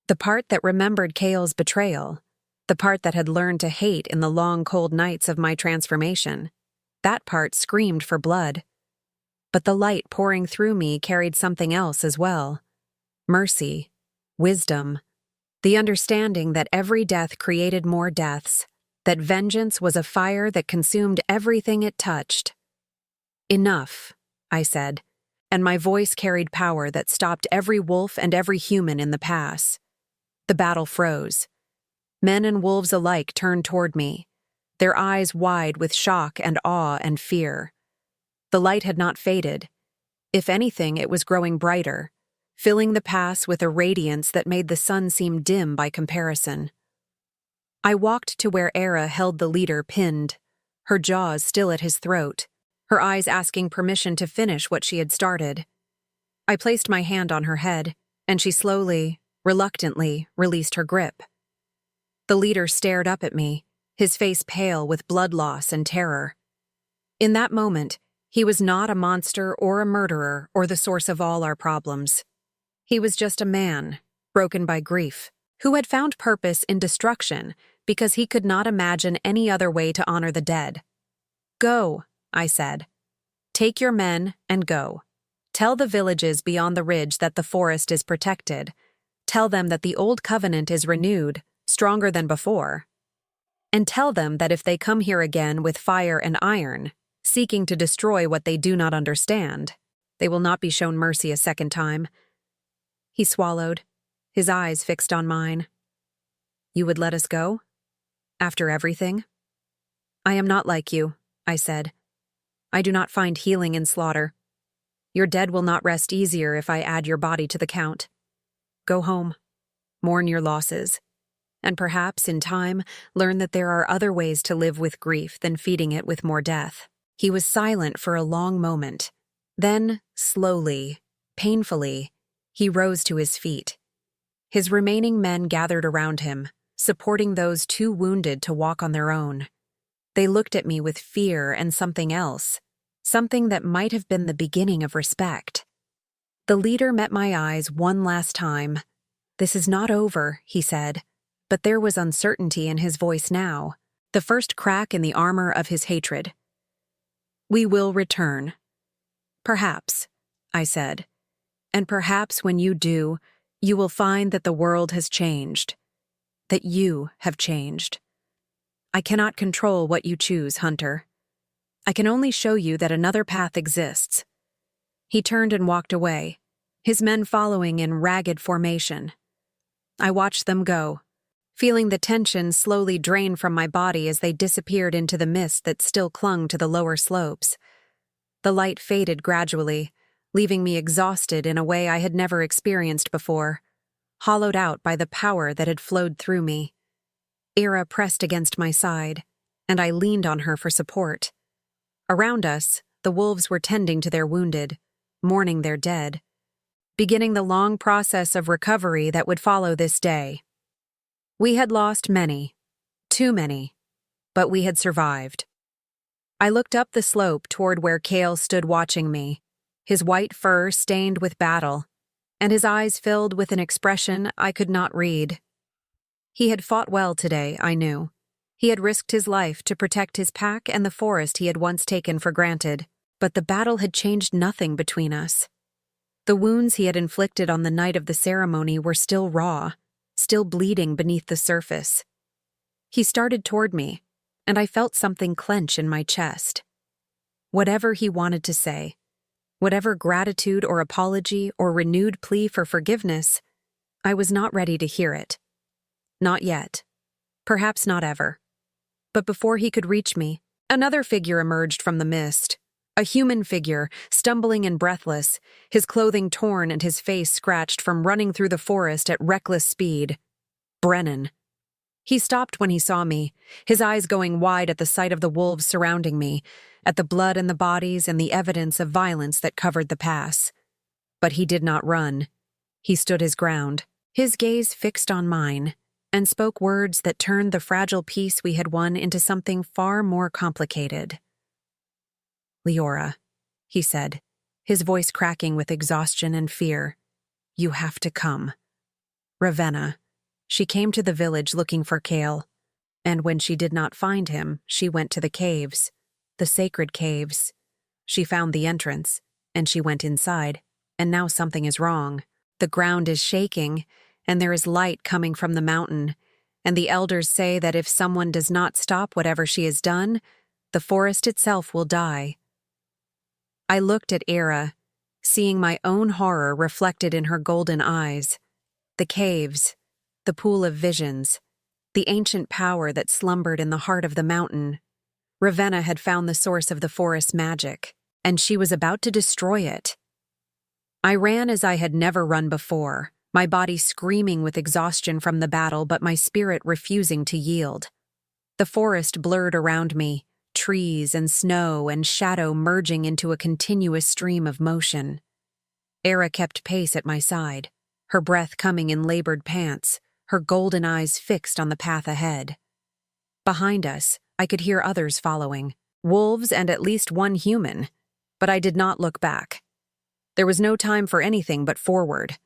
The part that remembered Kale's betrayal, the part that had learned to hate in the long, cold nights of my transformation, that part screamed for blood. But the light pouring through me carried something else as well. Mercy, wisdom, the understanding that every death created more deaths, that vengeance was a fire that consumed everything it touched. "Enough," I said, and my voice carried power that stopped every wolf and every human in the pass. The battle froze. Men and wolves alike turned toward me, their eyes wide with shock and awe and fear. The light had not faded. If anything, it was growing brighter, filling the pass with a radiance that made the sun seem dim by comparison. I walked to where Era held the leader pinned, her jaws still at his throat, her eyes asking permission to finish what she had started. I placed my hand on her head, and she slowly, reluctantly, released her grip. The leader stared up at me, his face pale with blood loss and terror. In that moment, he was not a monster or a murderer or the source of all our problems. He was just a man, broken by grief, who had found purpose in destruction because he could not imagine any other way to honor the dead. "Go," I said. "Take your men and go. Tell the villages beyond the ridge that the forest is protected. Tell them that the old covenant is renewed, stronger than before. And tell them that if they come here again with fire and iron, seeking to destroy what they do not understand, they will not be shown mercy a second time." He swallowed, his eyes fixed on mine. "You would let us go? After everything?" "I am not like you," I said. "I do not find healing in slaughter. Your dead will not rest easier if I add your body to the count. Go home, mourn your losses, and perhaps, in time, learn that there are other ways to live with grief than feeding it with more death." He was silent for a long moment. Then, slowly, painfully, he rose to his feet. His remaining men gathered around him, supporting those too wounded to walk on their own. They looked at me with fear and something else, something that might have been the beginning of respect. The leader met my eyes one last time. "This is not over," he said, but there was uncertainty in his voice now, the first crack in the armor of his hatred. "We will return." "Perhaps," I said, "and perhaps when you do, you will find that the world has changed, that you have changed. I cannot control what you choose, Hunter. I can only show you that another path exists." He turned and walked away, his men following in ragged formation. I watched them go, feeling the tension slowly drain from my body as they disappeared into the mist that still clung to the lower slopes. The light faded gradually, leaving me exhausted in a way I had never experienced before, hollowed out by the power that had flowed through me. Era pressed against my side, and I leaned on her for support. Around us, the wolves were tending to their wounded, mourning their dead, beginning the long process of recovery that would follow this day. We had lost many, too many, but we had survived. I looked up the slope toward where Kale stood watching me, his white fur stained with battle, and his eyes filled with an expression I could not read. He had fought well today, I knew. He had risked his life to protect his pack and the forest he had once taken for granted, but the battle had changed nothing between us. The wounds he had inflicted on the night of the ceremony were still raw, still bleeding beneath the surface. He started toward me, and I felt something clench in my chest. Whatever he wanted to say, whatever gratitude or apology or renewed plea for forgiveness, I was not ready to hear it. Not yet. Perhaps not ever. But before he could reach me, another figure emerged from the mist. A human figure, stumbling and breathless, his clothing torn and his face scratched from running through the forest at reckless speed. Brennan. He stopped when he saw me, his eyes going wide at the sight of the wolves surrounding me, at the blood and the bodies and the evidence of violence that covered the pass. But he did not run. He stood his ground, his gaze fixed on mine, and spoke words that turned the fragile peace we had won into something far more complicated. "Liora," he said, his voice cracking with exhaustion and fear, "you have to come. Ravenna. She came to the village looking for Kale, and when she did not find him, she went to the caves, the sacred caves. She found the entrance, and she went inside, and now something is wrong. The ground is shaking, and there is light coming from the mountain, and the elders say that if someone does not stop whatever she has done, the forest itself will die." I looked at Era, seeing my own horror reflected in her golden eyes. The caves, the pool of visions, the ancient power that slumbered in the heart of the mountain. Ravenna had found the source of the forest's magic, and she was about to destroy it. I ran as I had never run before, my body screaming with exhaustion from the battle but my spirit refusing to yield. The forest blurred around me, trees and snow and shadow merging into a continuous stream of motion. Era kept pace at my side, her breath coming in labored pants, her golden eyes fixed on the path ahead. Behind us, I could hear others following, wolves and at least one human, but I did not look back. There was no time for anything but forward.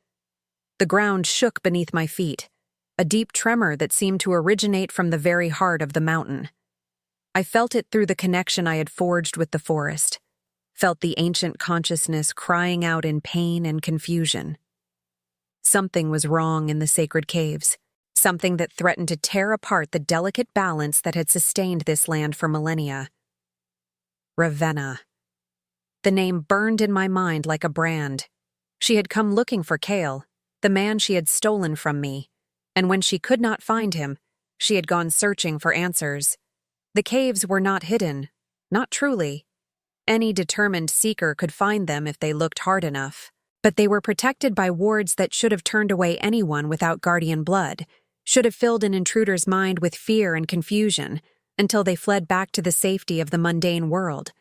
The ground shook beneath my feet, a deep tremor that seemed to originate from the very heart of the mountain. I felt it through the connection I had forged with the forest, felt the ancient consciousness crying out in pain and confusion. Something was wrong in the sacred caves, something that threatened to tear apart the delicate balance that had sustained this land for millennia. Ravenna. The name burned in my mind like a brand. She had come looking for Kale, the man she had stolen from me, and when she could not find him, she had gone searching for answers. The caves were not hidden, not truly. Any determined seeker could find them if they looked hard enough, but they were protected by wards that should have turned away anyone without guardian blood, should have filled an intruder's mind with fear and confusion until they fled back to the safety of the mundane world,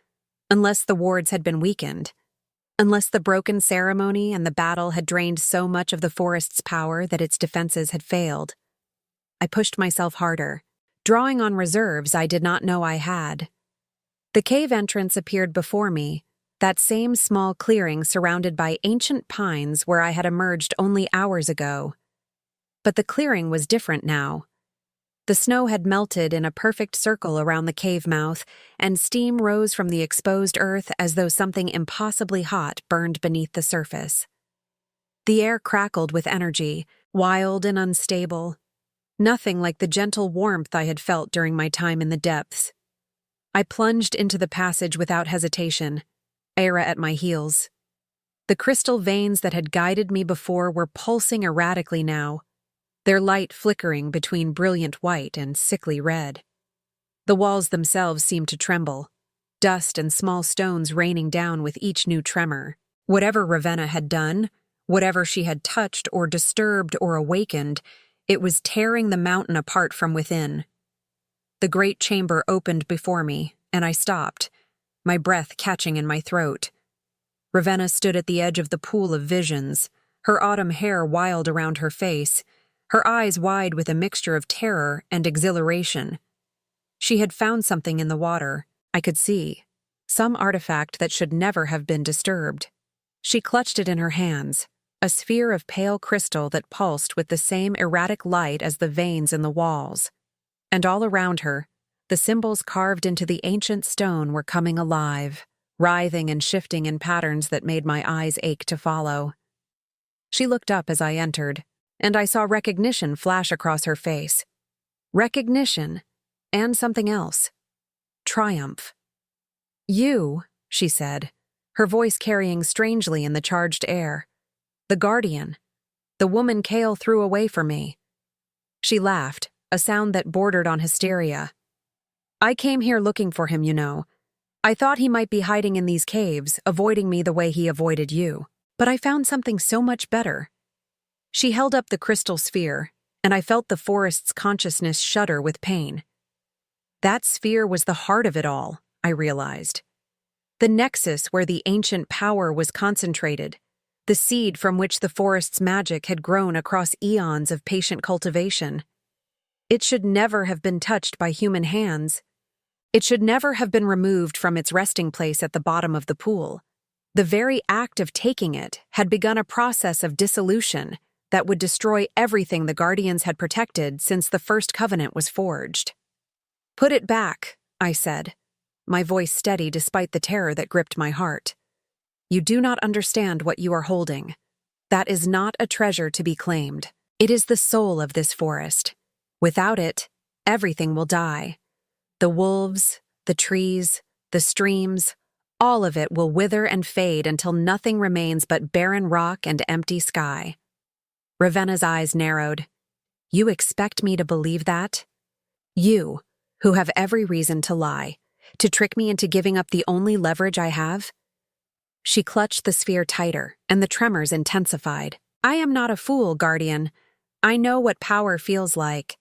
unless the wards had been weakened. Unless the broken ceremony and the battle had drained so much of the forest's power that its defenses had failed. I pushed myself harder, drawing on reserves I did not know I had. The cave entrance appeared before me, that same small clearing surrounded by ancient pines where I had emerged only hours ago. But the clearing was different now. The snow had melted in a perfect circle around the cave mouth, and steam rose from the exposed earth as though something impossibly hot burned beneath the surface. The air crackled with energy, wild and unstable. Nothing like the gentle warmth I had felt during my time in the depths. I plunged into the passage without hesitation, Era at my heels. The crystal veins that had guided me before were pulsing erratically now, their light flickering between brilliant white and sickly red. The walls themselves seemed to tremble, dust and small stones raining down with each new tremor. Whatever Ravenna had done, whatever she had touched or disturbed or awakened, it was tearing the mountain apart from within. The great chamber opened before me, and I stopped, my breath catching in my throat. Ravenna stood at the edge of the pool of visions, her autumn hair wild around her face, her eyes wide with a mixture of terror and exhilaration. She had found something in the water, I could see, some artifact that should never have been disturbed. She clutched it in her hands, a sphere of pale crystal that pulsed with the same erratic light as the veins in the walls. And all around her, the symbols carved into the ancient stone were coming alive, writhing and shifting in patterns that made my eyes ache to follow. She looked up as I entered, and I saw recognition flash across her face. Recognition, and something else. Triumph. "You," she said, her voice carrying strangely in the charged air. "The guardian. The woman Kale threw away for me." She laughed, a sound that bordered on hysteria. "I came here looking for him, you know. I thought he might be hiding in these caves, avoiding me the way he avoided you. But I found something so much better." She held up the crystal sphere, and I felt the forest's consciousness shudder with pain. That sphere was the heart of it all, I realized. The nexus where the ancient power was concentrated, the seed from which the forest's magic had grown across eons of patient cultivation. It should never have been touched by human hands. It should never have been removed from its resting place at the bottom of the pool. The very act of taking it had begun a process of dissolution that would destroy everything the Guardians had protected since the first covenant was forged. "Put it back," I said, my voice steady despite the terror that gripped my heart. "You do not understand what you are holding. That is not a treasure to be claimed. It is the soul of this forest. Without it, everything will die. The wolves, the trees, the streams, all of it will wither and fade until nothing remains but barren rock and empty sky." Ravenna's eyes narrowed. "You expect me to believe that? You, who have every reason to lie, to trick me into giving up the only leverage I have?" She clutched the sphere tighter, and the tremors intensified. "I am not a fool, Guardian. I know what power feels like.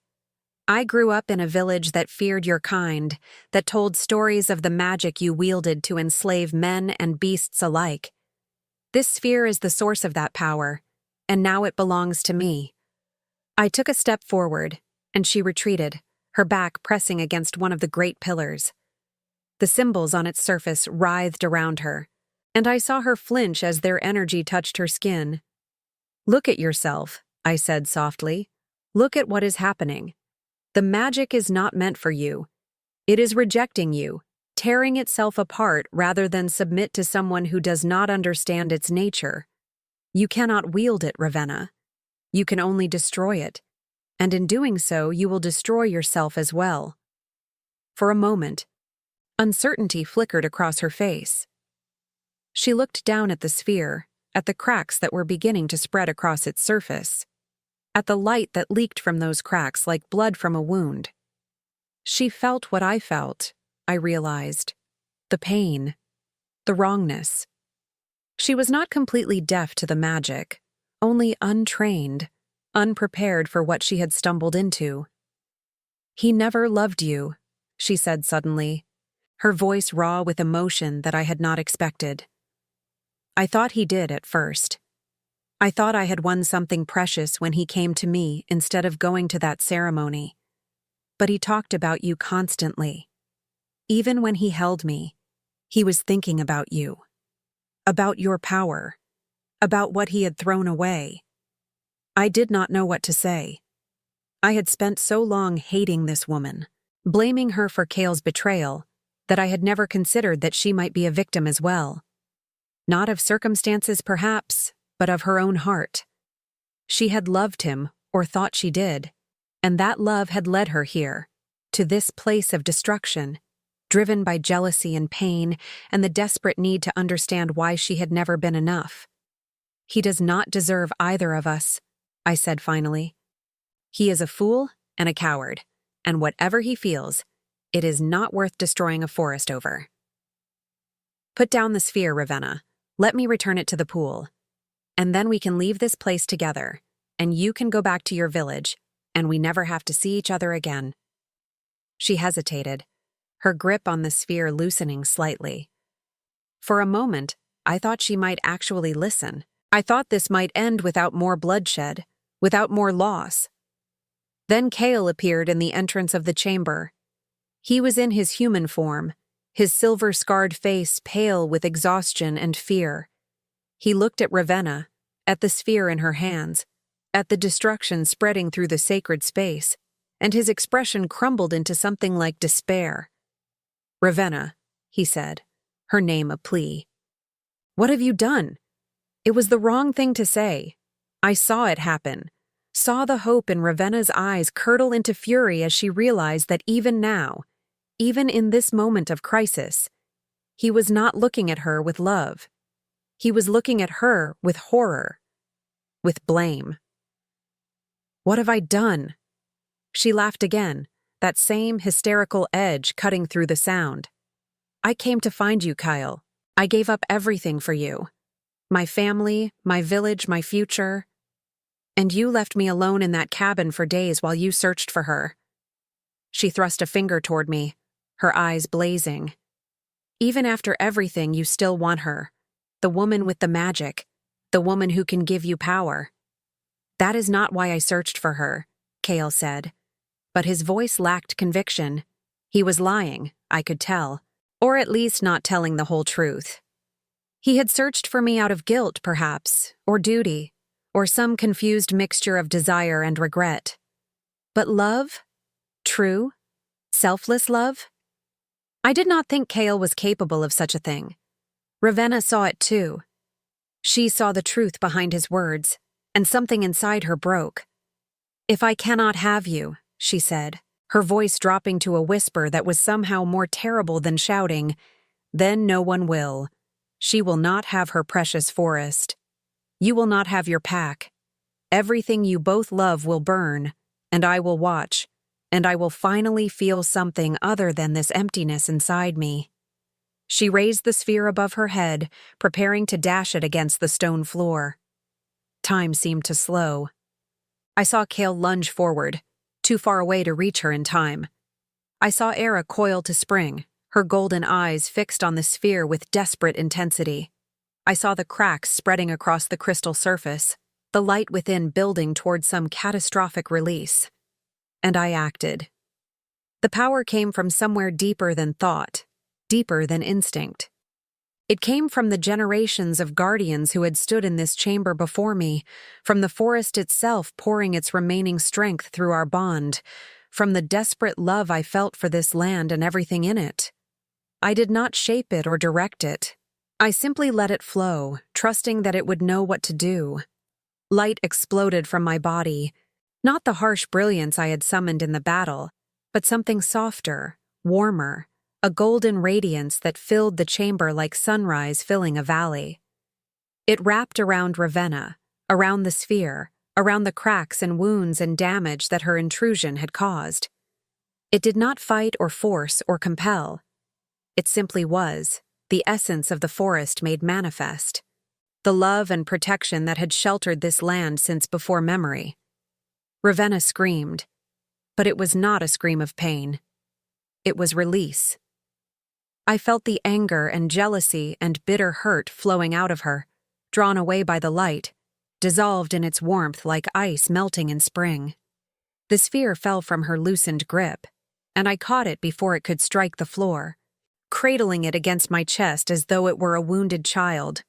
I grew up in a village that feared your kind, that told stories of the magic you wielded to enslave men and beasts alike. This sphere is the source of that power, and now it belongs to me." I took a step forward, and she retreated, her back pressing against one of the great pillars. The symbols on its surface writhed around her, and I saw her flinch as their energy touched her skin. "Look at yourself," I said softly. "Look at what is happening. The magic is not meant for you. It is rejecting you, tearing itself apart rather than submit to someone who does not understand its nature. You cannot wield it, Ravenna. You can only destroy it, and in doing so you will destroy yourself as well." For a moment, uncertainty flickered across her face. She looked down at the sphere, at the cracks that were beginning to spread across its surface, at the light that leaked from those cracks like blood from a wound. She felt what I felt, I realized. The pain, the wrongness. She was not completely deaf to the magic, only untrained, unprepared for what she had stumbled into. "He never loved you," she said suddenly, her voice raw with emotion that I had not expected. "I thought he did at first. I thought I had won something precious when he came to me instead of going to that ceremony. But he talked about you constantly. Even when he held me, he was thinking about you. About your power. About what he had thrown away. I did not know what to say. I had spent so long hating this woman, blaming her for Kale's betrayal, that I had never considered that she might be a victim as well. Not of circumstances, perhaps, but of her own heart. She had loved him, or thought she did, and that love had led her here, to this place of destruction, driven by jealousy and pain and the desperate need to understand why she had never been enough. "He does not deserve either of us," I said finally. "He is a fool and a coward, and whatever he feels, it is not worth destroying a forest over." "Put down the sphere, Ravenna. Let me return it to the pool. And then we can leave this place together, and you can go back to your village, and we never have to see each other again." She hesitated, her grip on the sphere loosening slightly. For a moment, I thought she might actually listen. I thought this might end without more bloodshed, without more loss, Then Kale appeared in the entrance of the chamber. He was in his human form, his silver-scarred face pale with exhaustion and fear. He looked at Ravenna, at the sphere in her hands, at the destruction spreading through the sacred space, and his expression crumbled into something like despair. "Ravenna," he said, her name a plea. "What have you done?" It was the wrong thing to say. I saw it happen, saw the hope in Ravenna's eyes curdle into fury as she realized that even now, even in this moment of crisis, he was not looking at her with love. He was looking at her with horror, with blame. "What have I done?" She laughed again, that same hysterical edge cutting through the sound. "I came to find you, Kyle. I gave up everything for you. My family, my village, my future. And you left me alone in that cabin for days while you searched for her." She thrust a finger toward me, her eyes blazing. "Even after everything, you still want her. The woman with the magic, the woman who can give you power." "That is not why I searched for her," Kale said. But his voice lacked conviction. He was lying, I could tell, or at least not telling the whole truth. He had searched for me out of guilt, perhaps, or duty, or some confused mixture of desire and regret. But love? True? Selfless love? I did not think Kale was capable of such a thing. Ravenna saw it too. She saw the truth behind his words, and something inside her broke. "If I cannot have you," she said, her voice dropping to a whisper that was somehow more terrible than shouting, "then no one will. She will not have her precious forest. You will not have your pack. Everything you both love will burn, and I will watch, and I will finally feel something other than this emptiness inside me." She raised the sphere above her head, preparing to dash it against the stone floor. Time seemed to slow. I saw Kale lunge forward, too far away to reach her in time. I saw Era coil to spring, her golden eyes fixed on the sphere with desperate intensity. I saw the cracks spreading across the crystal surface, the light within building toward some catastrophic release. And I acted. The power came from somewhere deeper than thought, deeper than instinct. It came from the generations of guardians who had stood in this chamber before me, from the forest itself pouring its remaining strength through our bond, from the desperate love I felt for this land and everything in it. I did not shape it or direct it. I simply let it flow, trusting that it would know what to do. Light exploded from my body, not the harsh brilliance I had summoned in the battle, but something softer, warmer, a golden radiance that filled the chamber like sunrise filling a valley. It wrapped around Ravenna, around the sphere, around the cracks and wounds and damage that her intrusion had caused. It did not fight or force or compel. It simply was, the essence of the forest made manifest, the love and protection that had sheltered this land since before memory. Ravenna screamed, but it was not a scream of pain. It was release. I felt the anger and jealousy and bitter hurt flowing out of her, drawn away by the light, dissolved in its warmth like ice melting in spring. The sphere fell from her loosened grip, and I caught it before it could strike the floor, cradling it against my chest as though it were a wounded child.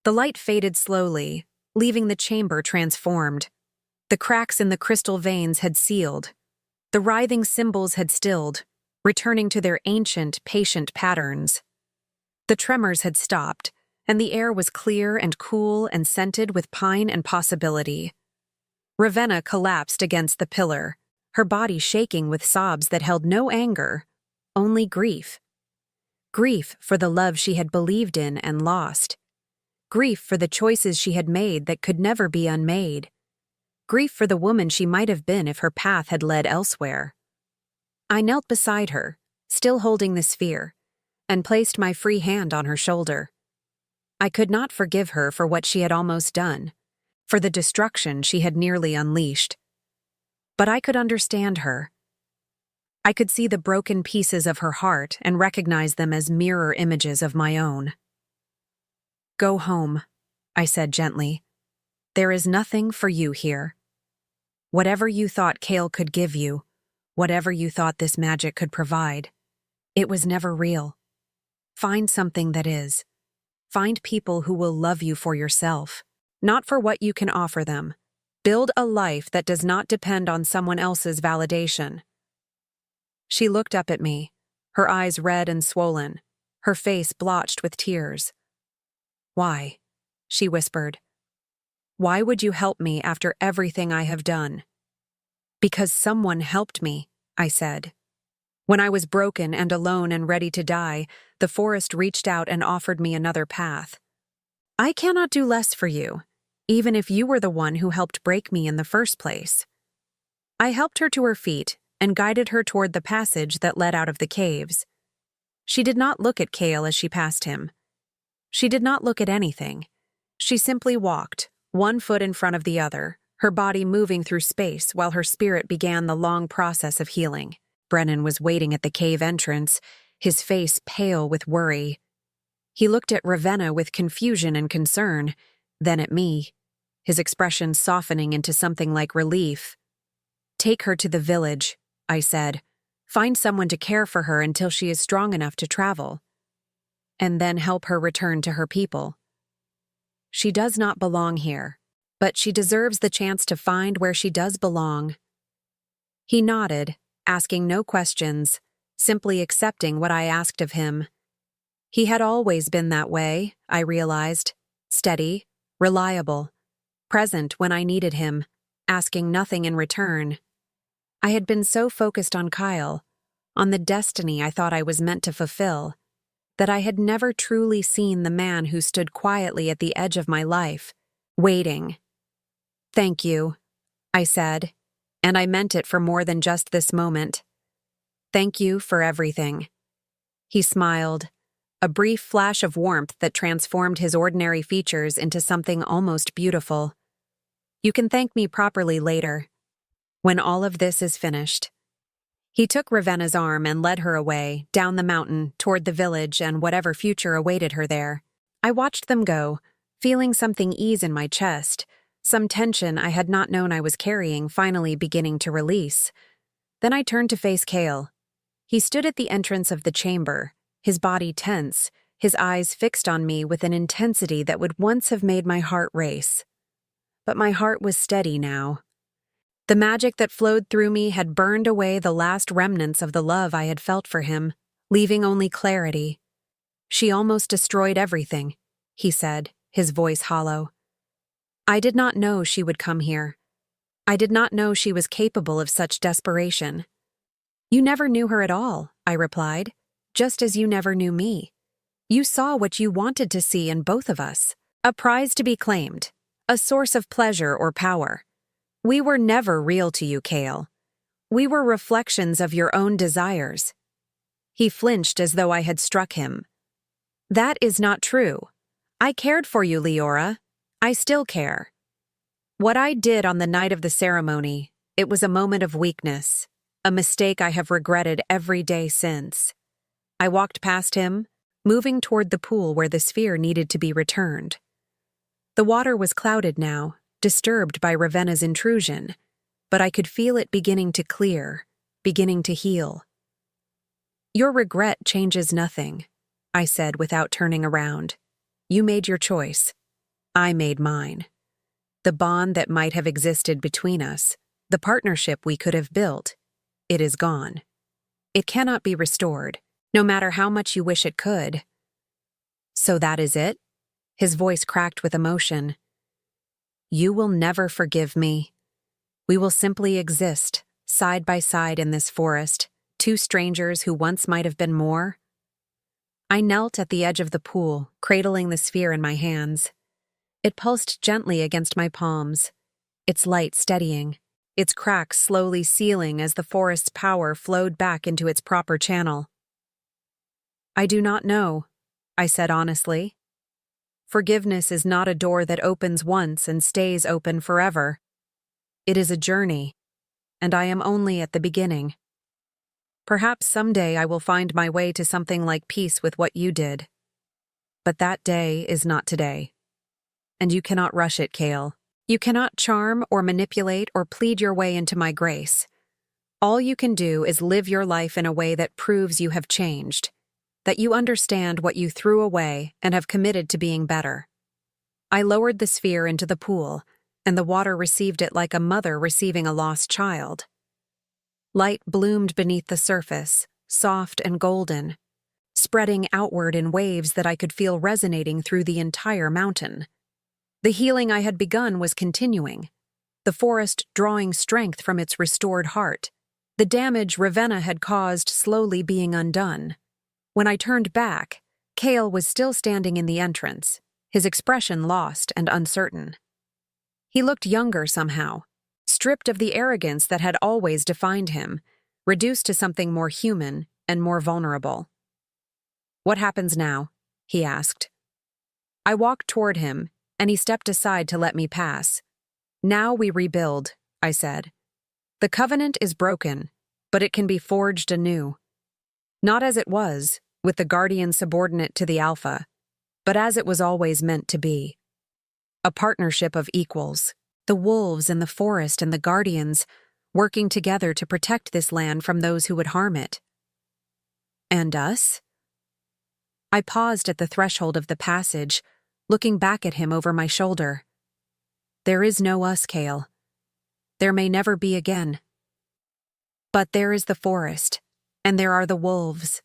The light faded slowly, leaving the chamber transformed. The cracks in the crystal veins had sealed. The writhing symbols had stilled, returning to their ancient, patient patterns. The tremors had stopped, and the air was clear and cool and scented with pine and possibility. Ravenna collapsed against the pillar, her body shaking with sobs that held no anger, only grief. Grief for the love she had believed in and lost. Grief for the choices she had made that could never be unmade. Grief for the woman she might have been if her path had led elsewhere. I knelt beside her, still holding the sphere, and placed my free hand on her shoulder. I could not forgive her for what she had almost done, for the destruction she had nearly unleashed. But I could understand her. I could see the broken pieces of her heart and recognize them as mirror images of my own. "Go home," I said gently. "There is nothing for you here." Whatever you thought Kale could give you, whatever you thought this magic could provide, it was never real. Find something that is. Find people who will love you for yourself, not for what you can offer them. Build a life that does not depend on someone else's validation. She looked up at me, her eyes red and swollen, her face blotched with tears. "Why?" she whispered. "Why would you help me after everything I have done?" "Because someone helped me," I said. "When I was broken and alone and ready to die, the forest reached out and offered me another path. I cannot do less for you, even if you were the one who helped break me in the first place." I helped her to her feet and guided her toward the passage that led out of the caves. She did not look at Kale as she passed him. She did not look at anything. She simply walked, one foot in front of the other, her body moving through space while her spirit began the long process of healing. Brennan was waiting at the cave entrance, his face pale with worry. He looked at Ravenna with confusion and concern, then at me, his expression softening into something like relief. "Take her to the village," I said. "Find someone to care for her until she is strong enough to travel. And then help her return to her people. She does not belong here, but she deserves the chance to find where she does belong." He nodded, asking no questions, simply accepting what I asked of him. He had always been that way, I realized, steady, reliable, present when I needed him, asking nothing in return. I had been so focused on Kyle, on the destiny I thought I was meant to fulfill, that I had never truly seen the man who stood quietly at the edge of my life, waiting. "Thank you," I said, and I meant it for more than just this moment. "Thank you for everything." He smiled, a brief flash of warmth that transformed his ordinary features into something almost beautiful. "You can thank me properly later, when all of this is finished." He took Ravenna's arm and led her away, down the mountain, toward the village and whatever future awaited her there. I watched them go, feeling something ease in my chest, some tension I had not known I was carrying finally beginning to release. Then I turned to face Kale. He stood at the entrance of the chamber, his body tense, his eyes fixed on me with an intensity that would once have made my heart race. But my heart was steady now. The magic that flowed through me had burned away the last remnants of the love I had felt for him, leaving only clarity. "She almost destroyed everything," he said, his voice hollow. "I did not know she would come here. I did not know she was capable of such desperation." "You never knew her at all," I replied, "just as you never knew me. You saw what you wanted to see in both of us, a prize to be claimed, a source of pleasure or power. We were never real to you, Kale. We were reflections of your own desires." He flinched as though I had struck him. "That is not true. I cared for you, Liora. I still care. What I did on the night of the ceremony, it was a moment of weakness, a mistake I have regretted every day since." I walked past him, moving toward the pool where the sphere needed to be returned. The water was clouded now, disturbed by Ravenna's intrusion, but I could feel it beginning to clear, beginning to heal. "Your regret changes nothing," I said without turning around. "You made your choice. I made mine. The bond that might have existed between us, the partnership we could have built, it is gone. It cannot be restored, no matter how much you wish it could." "So that is it?" His voice cracked with emotion. "You will never forgive me. We will simply exist, side by side in this forest, two strangers who once might have been more." I knelt at the edge of the pool, cradling the sphere in my hands. It pulsed gently against my palms, its light steadying, its cracks slowly sealing as the forest's power flowed back into its proper channel. "I do not know," I said honestly. "Forgiveness is not a door that opens once and stays open forever. It is a journey, and I am only at the beginning. Perhaps someday I will find my way to something like peace with what you did. But that day is not today. And you cannot rush it, Kale. You cannot charm or manipulate or plead your way into my grace. All you can do is live your life in a way that proves you have changed, that you understand what you threw away and have committed to being better. I lowered the sphere into the pool, and the water received it like a mother receiving a lost child. Light bloomed beneath the surface, soft and golden, spreading outward in waves that I could feel resonating through the entire mountain. The healing I had begun was continuing, the forest drawing strength from its restored heart, the damage Ravenna had caused slowly being undone. When I turned back, Kale was still standing in the entrance, his expression lost and uncertain. He looked younger somehow, stripped of the arrogance that had always defined him, reduced to something more human and more vulnerable. "What happens now?" he asked. I walked toward him, and he stepped aside to let me pass. "Now we rebuild," I said. "The covenant is broken, but it can be forged anew. Not as it was, with the guardian subordinate to the Alpha, but as it was always meant to be. A partnership of equals, the wolves and the forest and the guardians, working together to protect this land from those who would harm it." "And us?" I paused at the threshold of the passage, looking back at him over my shoulder. "There is no us, Kale. There may never be again. But there is the forest, and there are the wolves,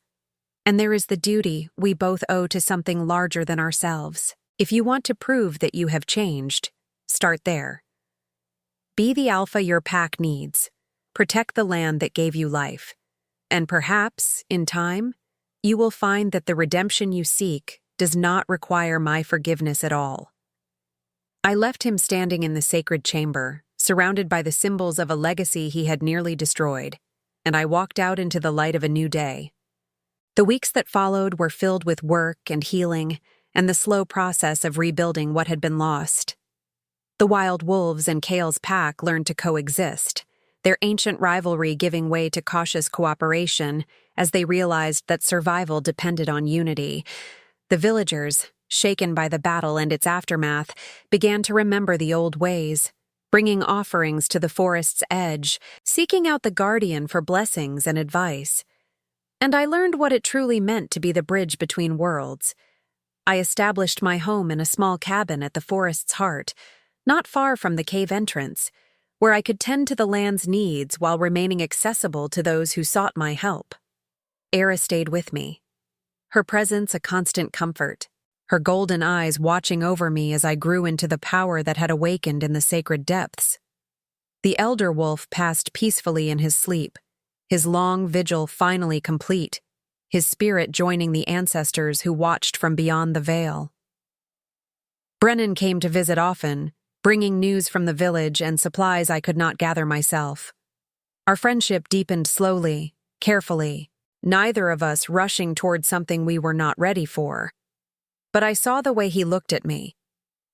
and there is the duty we both owe to something larger than ourselves. If you want to prove that you have changed, start there. Be the alpha your pack needs. Protect the land that gave you life. And perhaps, in time, you will find that the redemption you seek does not require my forgiveness at all." I left him standing in the sacred chamber, surrounded by the symbols of a legacy he had nearly destroyed, and I walked out into the light of a new day. The weeks that followed were filled with work and healing, and the slow process of rebuilding what had been lost. The wild wolves and Kale's pack learned to coexist, their ancient rivalry giving way to cautious cooperation as they realized that survival depended on unity. The villagers, shaken by the battle and its aftermath, began to remember the old ways, bringing offerings to the forest's edge, seeking out the guardian for blessings and advice. And I learned what it truly meant to be the bridge between worlds. I established my home in a small cabin at the forest's heart, not far from the cave entrance, where I could tend to the land's needs while remaining accessible to those who sought my help. Era stayed with me, her presence a constant comfort, her golden eyes watching over me as I grew into the power that had awakened in the sacred depths. The elder wolf passed peacefully in his sleep, his long vigil finally complete, his spirit joining the ancestors who watched from beyond the veil. Brennan came to visit often, bringing news from the village and supplies I could not gather myself. Our friendship deepened slowly, carefully, neither of us rushing toward something we were not ready for. But I saw the way he looked at me,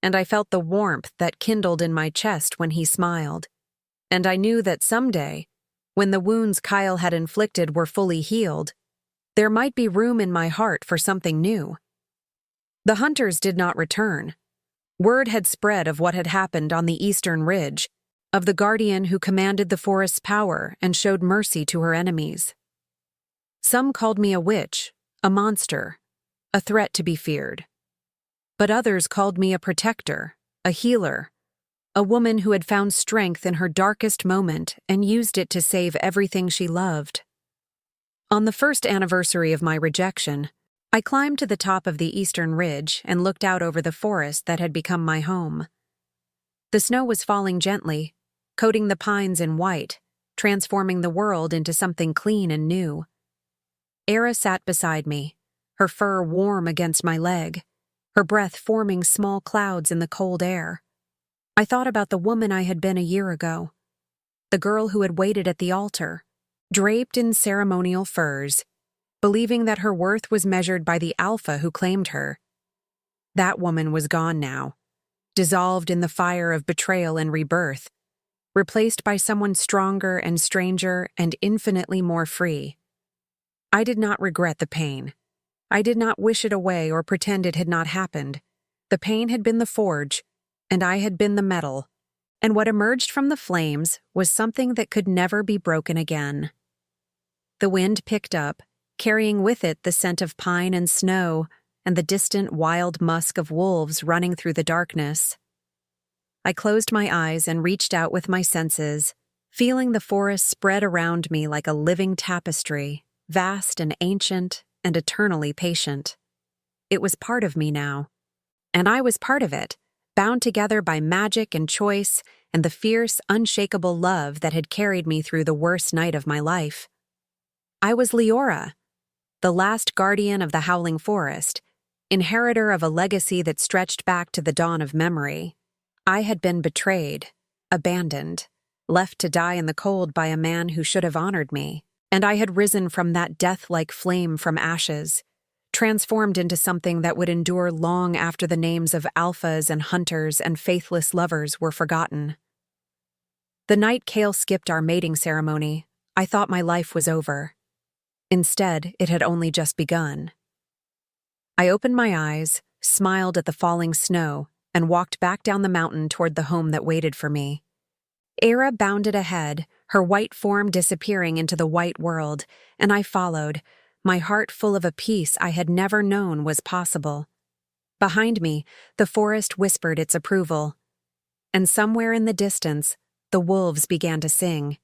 and I felt the warmth that kindled in my chest when he smiled. And I knew that someday, when the wounds Kyle had inflicted were fully healed, there might be room in my heart for something new. The hunters did not return. Word had spread of what had happened on the eastern ridge, of the guardian who commanded the forest's power and showed mercy to her enemies. Some called me a witch, a monster, a threat to be feared. But others called me a protector, a healer, a woman who had found strength in her darkest moment and used it to save everything she loved. On the first anniversary of my rejection, I climbed to the top of the eastern ridge and looked out over the forest that had become my home. The snow was falling gently, coating the pines in white, transforming the world into something clean and new. Era sat beside me, her fur warm against my leg, her breath forming small clouds in the cold air. I thought about the woman I had been a year ago, the girl who had waited at the altar, draped in ceremonial furs, believing that her worth was measured by the alpha who claimed her. That woman was gone now, dissolved in the fire of betrayal and rebirth, replaced by someone stronger and stranger and infinitely more free. I did not regret the pain. I did not wish it away or pretend it had not happened. The pain had been the forge, and I had been the metal, and what emerged from the flames was something that could never be broken again. The wind picked up, carrying with it the scent of pine and snow and the distant wild musk of wolves running through the darkness. I closed my eyes and reached out with my senses, feeling the forest spread around me like a living tapestry, vast and ancient and eternally patient. It was part of me now, and I was part of it, bound together by magic and choice and the fierce, unshakable love that had carried me through the worst night of my life. I was Liora, the last guardian of the Howling Forest, inheritor of a legacy that stretched back to the dawn of memory. I had been betrayed, abandoned, left to die in the cold by a man who should have honored me, and I had risen from that death-like flame from ashes, transformed into something that would endure long after the names of alphas and hunters and faithless lovers were forgotten. The night Kale skipped our mating ceremony, I thought my life was over. Instead, it had only just begun. I opened my eyes, smiled at the falling snow, and walked back down the mountain toward the home that waited for me. Era bounded ahead, her white form disappearing into the white world, and I followed, my heart full of a peace I had never known was possible. Behind me, the forest whispered its approval, and somewhere in the distance, the wolves began to sing.